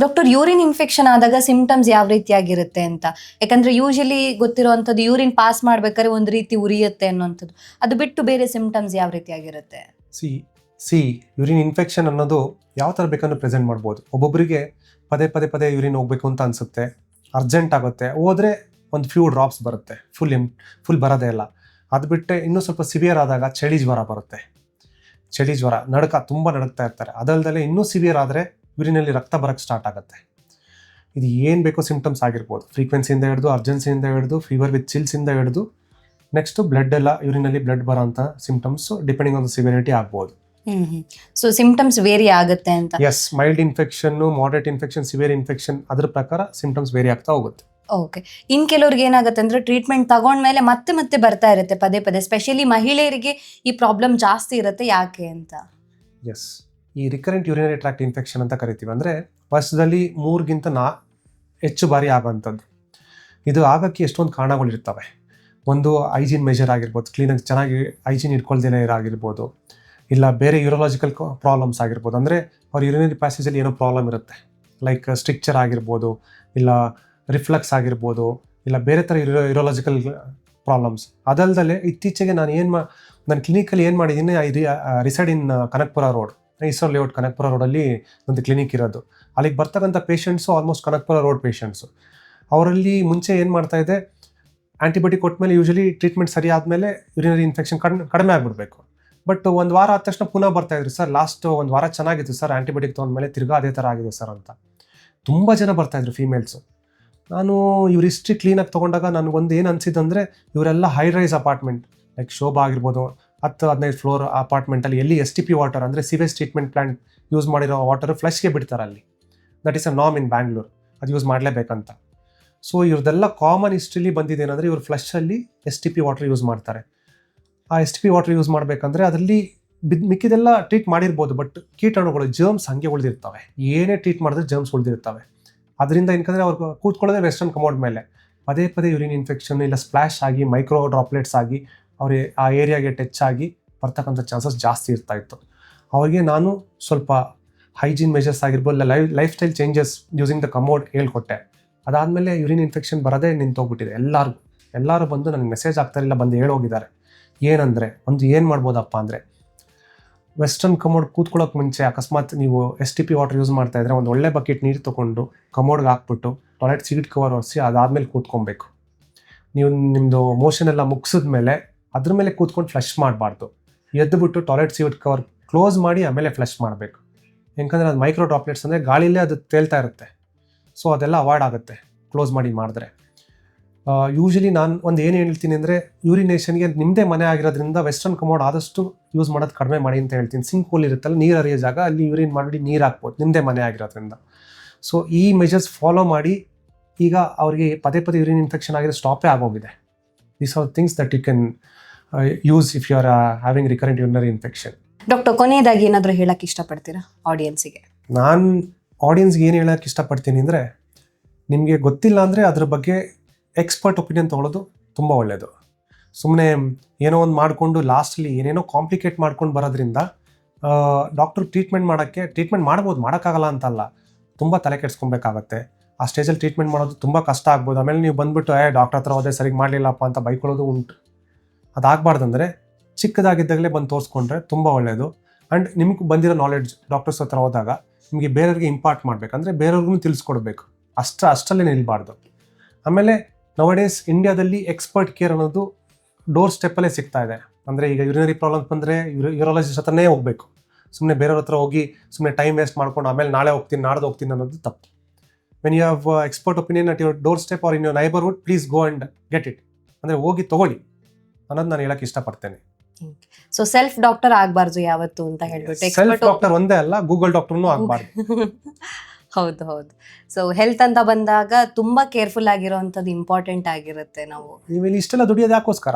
ಡಾಕ್ಟರ್, ಯೂರಿನ್ ಇನ್ಫೆಕ್ಷನ್ ಆದಾಗ ಸಿಂಪ್ಟಮ್ಸ್ ಯಾವ ರೀತಿಯಾಗಿರುತ್ತೆ ಅಂತ? ಯಾಕಂದ್ರೆ ಯೂಶಲಿ ಗೊತ್ತಿರುವಂಥದ್ದು ಯೂರಿನ್ ಪಾಸ್ ಮಾಡ್ಬೇಕಾದ್ರೆ ಒಂದು ರೀತಿ ಉರಿಯುತ್ತೆ ಅನ್ನೋಂಥದ್ದು, ಅದು ಬಿಟ್ಟು ಬೇರೆ ಸಿಂಪ್ಟಮ್ಸ್ ಯಾವ ರೀತಿಯಾಗಿರುತ್ತೆ? ಸಿ ಯೂರಿನ್ ಇನ್ಫೆಕ್ಷನ್ ಅನ್ನೋದು ಯಾವ ಥರ ಬೇಕಂದ್ರೆ ಪ್ರೆಸೆಂಟ್ ಮಾಡ್ಬೋದು. ಒಬ್ಬೊಬ್ಬರಿಗೆ ಪದೇ ಯೂರಿನ್ ಹೋಗ್ಬೇಕು ಅಂತ ಅನಿಸುತ್ತೆ, ಅರ್ಜೆಂಟ್ ಆಗುತ್ತೆ, ಹೋದರೆ ಒಂದು ಫ್ಯೂ ಡ್ರಾಪ್ಸ್ ಬರುತ್ತೆ, ಫುಲ್ ಬರೋದೇ ಇಲ್ಲ. ಅದು ಬಿಟ್ಟರೆ ಇನ್ನೂ ಸ್ವಲ್ಪ ಸಿವಿಯರ್ ಆದಾಗ ಚಳಿ ಜ್ವರ ಬರುತ್ತೆ, ಚಳಿ ಜ್ವರ ತುಂಬ ನಡುಕ್ತಾ ಇರ್ತಾರೆ. ಅದಲ್ಲದೆ ಇನ್ನೂ ಸಿವಿಯರ್ ಆದರೆ ಯೂರಿನಲ್ಲಿ ರಕ್ತ ಬರೋಕ್ಕೆ ಸ್ಟಾರ್ಟ್ ಆಗುತ್ತೆ. ಇದು ಏನು ಬೇಕೋ ಸಿಂಪ್ಟಮ್ಸ್ ಆಗಿರ್ಬೋದು, ಫ್ರೀಕ್ವೆನ್ಸಿಯಿಂದ ಹಿಡಿದು ಅರ್ಜೆನ್ಸಿಯಿಂದ ಹಿಡಿದು ಫೀವರ್ ವಿತ್ ಚಿಲ್ಸಿಂದ ಹಿಡಿದು ನೆಕ್ಸ್ಟು ಬ್ಲಡ್ ಎಲ್ಲ ಯೂರಿನಲ್ಲಿ ಬ್ಲಡ್ ಬರೋಂಥ symptoms depending on the severity ಆಗ್ಬೋದು. ಸೊ ಸಿಂಪ್ಟಮ್ಸ್ ವೇರಿ ಆಗುತ್ತೆ ಅಂತ. Yes, mild infection, moderate infection, severe infection ಅದ್ರ ಪ್ರಕಾರ ಸಿಂಪ್ಟಮ್ಸ್ ವೇರಿ ಆಗ್ತಾ ಹೋಗುತ್ತೆ. ಓಕೆ. ಇನ್ ಕೆಲವ್ರಿಗೆ ಏನಾಗುತ್ತೆ ಅಂದ್ರೆ ಟ್ರೀಟ್ಮೆಂಟ್ ತಗೊಂಡ್ಮೇಲೆ ಮತ್ತೆ ಬರ್ತಾ ಇರುತ್ತೆ ಪದೇ, ಸ್ಪೆಷಲಿ ಮಹಿಳೆಯರಿಗೆ ಈ ಪ್ರಾಬ್ಲಮ್ ಜಾಸ್ತಿ ಇರುತ್ತೆ, ಯಾಕೆ ಅಂತ? ಎಸ್, ಈ ರಿಕರೆಂಟ್ ಯೂರಿನರಿ ಟ್ರ್ಯಾಕ್ಟ್ ಇನ್ಫೆಕ್ಷನ್ ಅಂತ ಕರಿತೀವಿ. ಅಂದರೆ ವರ್ಷದಲ್ಲಿ 3ಗಿಂತ ಹೆಚ್ಚು ಬಾರಿ ಆಗೋವಂಥದ್ದು. ಇದು ಆಗೋಕ್ಕೆ ಎಷ್ಟೊಂದು ಕಾರಣಗಳಿರ್ತವೆ. ಒಂದು ಹೈಜೀನ್ ಮೆಜರ್ ಆಗಿರ್ಬೋದು, ಕ್ಲೀನಾಗಿ ಚೆನ್ನಾಗಿ ಹೈಜೀನ್ ಇಟ್ಕೊಳ್ದೇನೆ ಇರಾಗಿರ್ಬೋದು, ಇಲ್ಲ ಬೇರೆ ಯೂರೋಲಾಜಿಕಲ್ ಪ್ರಾಬ್ಲಮ್ಸ್ ಆಗಿರ್ಬೋದು. ಅಂದರೆ ಅವ್ರ ಯೂರಿನರಿ ಪ್ಯಾಸೇಜಲ್ಲಿ ಏನೋ ಪ್ರಾಬ್ಲಮ್ ಇರುತ್ತೆ, ಲೈಕ್ ಸ್ಟ್ರಿಕ್ಚರ್ ಆಗಿರ್ಬೋದು, ಇಲ್ಲ ರಿಫ್ಲಕ್ಸ್ ಆಗಿರ್ಬೋದು, ಇಲ್ಲ ಬೇರೆ ಥರ ಯೂರೋಲಾಜಿಕಲ್ ಪ್ರಾಬ್ಲಮ್ಸ್. ಅದಲ್ಲದೆ ಇತ್ತೀಚೆಗೆ ನಾನು ಕ್ಲಿನಿಕಲ್ಲಿ ಏನು ಮಾಡಿದ್ದೀನಿ, ರಿಸೈಡ್ ಇನ್ ಕನಕಪುರ ರೋಡ್, ಇಸ್ರೋ ಲೇಔಟ್ ಕನಕಪುರ ರೋಡಲ್ಲಿ ಒಂದು ಕ್ಲಿನಿಕ್ ಇರೋದು. ಅಲ್ಲಿಗೆ ಬರ್ತಕ್ಕಂಥ patients almost Kanakapura road patients. ಅವರಲ್ಲಿ ಮುಂಚೆ ಏನು ಮಾಡ್ತಾಯಿದೆ, ಆ್ಯಂಟಿಬಯೋಟಿಕ್ ಕೊಟ್ಟಮೇಲೆ ಯೂಶಲಿ ಟ್ರೀಟ್ಮೆಂಟ್ ಸರಿ ಆದಮೇಲೆ ಯೂರಿನರಿ ಇನ್ಫೆಕ್ಷನ್ ಕಡಿಮೆ ಆಗಿಬಿಡ್ಬೇಕು. ಬಟ್ ಒಂದು ವಾರ ಆದ ತಕ್ಷಣ ಪುನಃ ಬರ್ತಾಯಿದ್ರು, ಸರ್ ಲಾಸ್ಟ್ ಒಂದು ವಾರ ಚೆನ್ನಾಗಿತ್ತು ಸರ್, ಆ್ಯಂಟಿಬಯೋಟಿಕ್ ತೊಗೊಂಡ್ಮೇಲೆ ತಿರ್ಗಾ ಅದೇ ಥರ ಆಗಿದೆ ಸರ್ ಅಂತ. ತುಂಬ ಜನ ಬರ್ತಾಯಿದ್ರು ಫೀಮೇಲ್ಸು. ನಾನು ಇವ್ರ ಹಿಸ್ಟ್ರಿ ಕ್ಲೀನಾಗಿ ತೊಗೊಂಡಾಗ ನನಗೊಂದು ಏನು ಅನಿಸಿದಂದರೆ, ಇವರೆಲ್ಲ high rise apartment like Shobha ಆಗಿರ್ಬೋದು, 10-15 ಫ್ಲೋರ್ ಅಪಾರ್ಟ್ಮೆಂಟಲ್ಲಿ ಎಲ್ಲಿ STP ವಾಟರ್ ಅಂದರೆ ಸಿವೇಜ್ ಟ್ರೀಟ್ಮೆಂಟ್ ಪ್ಲಾಂಟ್ ಯೂಸ್ ಮಾಡಿರೋ ವಾಟರ್ ಫ್ಲಶ್ಗೆ ಬಿಡ್ತಾರೆ ಅಲ್ಲಿ. ದಟ್ ಈಸ್ ಅ ನಾಮ್ ಇನ್ ಬ್ಯಾಂಗ್ಳೂರ್, ಅದು ಯೂಸ್ ಮಾಡಲೇಬೇಕಂತ. ಸೊ ಇವ್ರದ್ದೆಲ್ಲ ಕಾಮನ್ ಹಿಸ್ಟ್ರಿಲಿ ಬಂದಿದ್ದೇನೆಂದರೆ, ಇವ್ರು ಫ್ಲಶಲ್ಲಿ STP ವಾಟರ್ ಯೂಸ್ ಮಾಡ್ತಾರೆ. ಆ STP ವಾಟರ್ ಯೂಸ್ ಮಾಡಬೇಕಂದ್ರೆ ಅದರಲ್ಲಿ ಮಿಕ್ಕಿದೆಲ್ಲ ಟ್ರೀಟ್ ಮಾಡಿರ್ಬೋದು, ಬಟ್ ಕೀಟಾಣುಗಳು, ಜರ್ಮ್ಸ್ ಹಾಗೆ ಉಳಿದಿರ್ತವೆ. ಏನೇ ಟ್ರೀಟ್ ಮಾಡಿದ್ರೆ ಜರ್ಮ್ಸ್ ಉಳಿದಿರ್ತವೆ. ಅದರಿಂದ ಏನಕ್ಕಂದರೆ ಅವ್ರು ಕೂತ್ಕೊಳ್ಳೋದೇ ವೆಸ್ಟರ್ನ್ ಕಮೋಡ್ ಮೇಲೆ. ಪದೇ ಯೂರಿನ್ ಇನ್ಫೆಕ್ಷನ್ ಇಲ್ಲ ಸ್ಪ್ಲಾಶ್ ಆಗಿ ಮೈಕ್ರೋ ಡ್ರಾಪ್ಲೆಟ್ಸ್ ಆಗಿ ಅವ್ರಿಗೆ ಆ ಏರಿಯಾಗೆ ಟಚ್ ಆಗಿ ಬರ್ತಕ್ಕಂಥ ಚಾನ್ಸಸ್ ಜಾಸ್ತಿ ಇರ್ತಾಯಿತ್ತು. ಅವ್ರಿಗೆ ನಾನು ಸ್ವಲ್ಪ ಹೈಜೀನ್ ಮೆಜರ್ಸ್ ಆಗಿರ್ಬೋದು, ಇಲ್ಲ lifestyle changes using the commode ಹೇಳ್ಕೊಟ್ಟೆ. ಅದಾದಮೇಲೆ ಯೂರಿನ್ ಇನ್ಫೆಕ್ಷನ್ ಬರೋದೇ ನಿಂತೋಗ್ಬಿಟ್ಟಿದೆ. ಎಲ್ಲರೂ ಬಂದು ನನಗೆ ಮೆಸೇಜ್ ಆಗ್ತಾರಿಲ್ಲ, ಬಂದು ಹೇಳೋಗಿದ್ದಾರೆ. ಏನಂದರೆ, ಏನು ಮಾಡ್ಬೋದಪ್ಪ ಅಂದರೆ, ವೆಸ್ಟರ್ನ್ ಕಮೋಡ್ ಕೂತ್ಕೊಳ್ಳೋಕೆ ಮುಂಚೆ ಅಕಸ್ಮಾತ್ ನೀವು STP ವಾಟರ್ ಯೂಸ್ ಮಾಡ್ತಾಯಿದ್ರೆ ಒಂದು ಒಳ್ಳೆ ಬಕೆಟ್ ನೀರು ತೊಗೊಂಡು ಕಮೋಡ್ಗೆ ಹಾಕ್ಬಿಟ್ಟು ಟಾಯ್ಲೆಟ್ ಸೀಟ್ ಕವರ್ ಒರೆಸಿ ಅದಾದಮೇಲೆ ಕೂತ್ಕೊಬೇಕು. ನೀವು ನಿಮ್ಮದು ಮೋಷನ್ ಎಲ್ಲ ಮುಗಿಸಿದ್ಮೇಲೆ ಅದ್ರ ಮೇಲೆ ಕೂತ್ಕೊಂಡು ಫ್ಲಶ್ ಮಾಡಬಾರ್ದು. ಎದ್ದುಬಿಟ್ಟು ಟಾಯ್ಲೆಟ್ ಸೀಟ್ ಕವರ್ ಕ್ಲೋಸ್ ಮಾಡಿ ಆಮೇಲೆ ಫ್ಲಶ್ ಮಾಡಬೇಕು. ಯಾಕಂದರೆ ಅದು ಮೈಕ್ರೋ ಡ್ರಾಪ್ಲೆಟ್ಸ್ ಅಂದರೆ ಗಾಳಿಲೇ ಅದು ತೇಲ್ತಾ ಇರುತ್ತೆ. ಸೊ ಅದೆಲ್ಲ ಅವಾಯ್ಡ್ ಆಗುತ್ತೆ ಕ್ಲೋಸ್ ಮಾಡಿದ್ರೆ. ಯೂಶಲಿ ನಾನು ಏನು ಹೇಳ್ತೀನಿ ಅಂದರೆ, ಯೂರಿನೇಷನ್ಗೆ ನಿಮ್ಮದೇ ಮನೆ ಆಗಿರೋದ್ರಿಂದ ವೆಸ್ಟರ್ನ್ ಕಮೋಡ್ ಆದಷ್ಟು ಯೂಸ್ ಮಾಡೋದು ಕಡಿಮೆ ಮಾಡಿ ಅಂತ ಹೇಳ್ತೀನಿ. ಸಿಂಕ್ ಹೋಲ್ ಇರುತ್ತಲ್ಲ, ನೀರು ಹರಿಯೋ ಜಾಗ, ಅಲ್ಲಿ ಯೂರಿನ್ ಮಾಡಿ ನೀರು ಹಾಕ್ಬೋದು ನಿಮ್ಮದೇ ಮನೆ ಆಗಿರೋದ್ರಿಂದ. ಸೊ ಈ ಮೆಜರ್ಸ್ ಫಾಲೋ ಮಾಡಿ ಈಗ ಅವ್ರಿಗೆ ಪದೇ ಯೂರಿನ್ ಇನ್ಫೆಕ್ಷನ್ ಆಗಿರೋ ಸ್ಟಾಪೇ ಆಗೋಗಿದೆ. These are things that you can use if you are having recurrent urinary infection. Doctor, ಕೊನೆಯದಾಗಿ ಏನಾದರೂ ಹೇಳಕ್ಕೆ ಇಷ್ಟಪಡ್ತೀರಾ ಆಡಿಯನ್ಸಿಗೆ? ನಾನು ಆಡಿಯನ್ಸ್ಗೆ ಏನು ಹೇಳೋಕ್ಕೆ ಇಷ್ಟಪಡ್ತೀನಿ ಅಂದರೆ, ನಿಮಗೆ ಗೊತ್ತಿಲ್ಲ ಅಂದರೆ ಅದ್ರ ಬಗ್ಗೆ ಎಕ್ಸ್ಪರ್ಟ್ ಒಪಿನಿಯನ್ ತೊಗೊಳ್ಳೋದು ತುಂಬ ಒಳ್ಳೆಯದು. ಸುಮ್ಮನೆ ಏನೋ ಒಂದು ಮಾಡಿಕೊಂಡು ಲಾಸ್ಟಲ್ಲಿ ಏನೇನೋ ಕಾಂಪ್ಲಿಕೇಟ್ ಮಾಡ್ಕೊಂಡು ಬರೋದ್ರಿಂದ ಡಾಕ್ಟ್ರು ಟ್ರೀಟ್ಮೆಂಟ್ ಮಾಡ್ಬೋದು, ಮಾಡೋಕ್ಕಾಗಲ್ಲ ಅಂತಲ್ಲ, ತುಂಬ ತಲೆ ಕೆಡಿಸ್ಕೊಬೇಕಾಗತ್ತೆ. ಆ ಸ್ಟೇಜಲ್ಲಿ ಟ್ರೀಟ್ಮೆಂಟ್ ಮಾಡೋದು ತುಂಬ ಕಷ್ಟ ಆಗ್ಬೋದು. ಆಮೇಲೆ ನೀವು ಬಂದುಬಿಟ್ಟು ಡಾಕ್ಟರ್ ಹತ್ರ ಹೋದೆ ಸರಿಗೆ ಮಾಡಲಿಲ್ಲಪ್ಪ ಅಂತ ಬೈಕೊಳ್ಳೋದು ಉಂಟು. ಅದಾಗಬಾರ್ದಂದ್ರೆ ಚಿಕ್ಕದಾಗಿದ್ದಾಗಲೇ ಬಂದು ತೋರಿಸ್ಕೊಂಡ್ರೆ ತುಂಬ ಒಳ್ಳೆಯದು. ಆ್ಯಂಡ್ ನಿಮ್ಗೆ ಬಂದಿರೋ ನಾಲೆಡ್ಜ್ ಡಾಕ್ಟರ್ಸ್ ಹತ್ರ ಹೋದಾಗ ನಿಮಗೆ ಬೇರೆಯವ್ರಿಗೆ ಇಂಪಾರ್ಟ್ ಮಾಡಬೇಕಂದ್ರೆ ಬೇರೆಯವ್ರಿಗೂ ತಿಳಿಸ್ಕೊಡ್ಬೇಕು, ಅಷ್ಟಲ್ಲೇ ನಿಲ್ಬಾರ್ದು. ಆಮೇಲೆ ನವಡೇಸ್ ಇಂಡಿಯಾದಲ್ಲಿ ಎಕ್ಸ್ಪರ್ಟ್ ಕೇರ್ ಅನ್ನೋದು ಡೋರ್ ಸ್ಟೆಪ್ಪಲ್ಲೇ ಸಿಗ್ತಾ ಇದೆ. ಅಂದರೆ ಈಗ ಯೂರಿನರಿ ಪ್ರಾಬ್ಲಮ್ಸ್ ಬಂದರೆ ಯೂರಾಲಜಿಸ್ಟ್ ಹತ್ರನೇ ಹೋಗಬೇಕು. ಸುಮ್ಮನೆ ಬೇರೆಯವ್ರ ಹತ್ರ ಹೋಗಿ ಸುಮ್ಮನೆ ಟೈಮ್ ವೇಸ್ಟ್ ಮಾಡ್ಕೊಂಡು ಆಮೇಲೆ ನಾಳೆ ಹೋಗ್ತೀನಿ ನಾಡ್ದು ಹೋಗ್ತೀನಿ ಅನ್ನೋದು ತಪ್ಪು. When you have expert opinion at your doorstep or in your neighbourhood, please go and get it. ಅಂದರೆ ಹೋಗಿ ತೊಗೊಳ್ಳಿ ಅನ್ನೋದು ನಾನು ಹೇಳಕ್ಕೆ ಇಷ್ಟಪಡ್ತೇನೆ. ಸೊ ಸೆಲ್ಫ್ ಡಾಕ್ಟರ್ ಆಗಬಾರ್ದು ಯಾವತ್ತು ಅಂತ ಹೇಳ್ಬಿಟ್ಟು. ಸೆಲ್ಫ್ ಡಾಕ್ಟರ್ ಒಂದೇ ಅಲ್ಲ, ಗೂಗಲ್ ಡಾಕ್ಟರ್ನೂ ಆಗಬಾರ್ದು. ಹೌದು. ಸೊ ಹೆಲ್ತ್ ಅಂತ ಬಂದಾಗ ತುಂಬಾ ಕೇರ್ಫುಲ್ ಆಗಿರೋಂಥದ್ದು ಇಂಪಾರ್ಟೆಂಟ್ ಆಗಿರುತ್ತೆ. ನೀವು ಇಲ್ಲಿ ಇಷ್ಟೆಲ್ಲ ದುಡಿಯೋದು ಯಾಕೋಸ್ಕರ?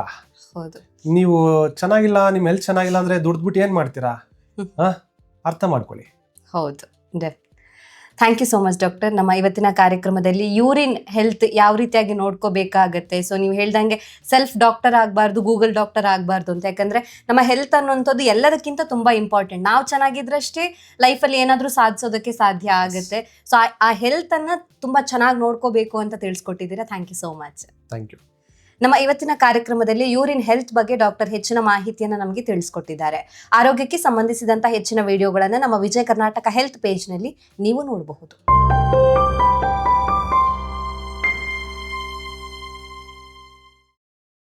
ಹೌದು. ನೀವು ಚೆನ್ನಾಗಿಲ್ಲ, ನಿಮ್ಮ ಹೆಲ್ತ್ ಚೆನ್ನಾಗಿಲ್ಲ ಅಂದರೆ ದುಡ್ದ್ಬಿಟ್ಟು ಏನು ಮಾಡ್ತೀರಾ? ಅರ್ಥ ಮಾಡ್ಕೊಳ್ಳಿ. ಹೌದು. Thank you so much doctor. ನಮ್ಮ ಇವತ್ತಿನ ಕಾರ್ಯಕ್ರಮದಲ್ಲಿ ಯೂರಿನ್ ಹೆಲ್ತ್ ಯಾವ ರೀತಿಯಾಗಿ ನೋಡ್ಕೋಬೇಕಾಗತ್ತೆ, ಸೊ ನೀವು ಹೇಳ್ದಂಗೆ ಸೆಲ್ಫ್ ಡಾಕ್ಟರ್ ಆಗಬಾರ್ದು, ಗೂಗಲ್ ಡಾಕ್ಟರ್ ಆಗಬಾರ್ದು ಅಂತ. ಯಾಕಂದರೆ ನಮ್ಮ ಹೆಲ್ತ್ ಅನ್ನೋಂಥದ್ದು ಎಲ್ಲದಕ್ಕಿಂತ ತುಂಬ ಇಂಪಾರ್ಟೆಂಟ್. ನಾವು ಚೆನ್ನಾಗಿದ್ರಷ್ಟೇ ಲೈಫಲ್ಲಿ ಏನಾದರೂ ಸಾಧಿಸೋದಕ್ಕೆ ಸಾಧ್ಯ ಆಗುತ್ತೆ. ಸೊ ಆ ಹೆಲ್ತನ್ನು ತುಂಬ ಚೆನ್ನಾಗಿ ನೋಡ್ಕೋಬೇಕು ಅಂತ ತಿಳಿಸ್ಕೊಟ್ಟಿದ್ದೀರಾ. Thank you so much. Thank you. ನಮ್ಮ ಇವತ್ತಿನ ಕಾರ್ಯಕ್ರಮದಲ್ಲಿ ಯೂರಿನ್ ಹೆಲ್ತ್ ಬಗ್ಗೆ ಡಾಕ್ಟರ್ ಹೆಚ್ಚಿನ ಮಾಹಿತಿಯನ್ನು ನಮಗೆ ತಿಳಿಸ್ಕೊಟ್ಟಿದ್ದಾರೆ. ಆರೋಗ್ಯಕ್ಕೆ ಸಂಬಂಧಿಸಿದಂತ ಹೆಚ್ಚಿನ ವಿಡಿಯೋಗಳನ್ನು ನಮ್ಮ ವಿಜಯ ಕರ್ನಾಟಕ ಹೆಲ್ತ್ ಪೇಜ್ನಲ್ಲಿ ನೀವು ನೋಡಬಹುದು.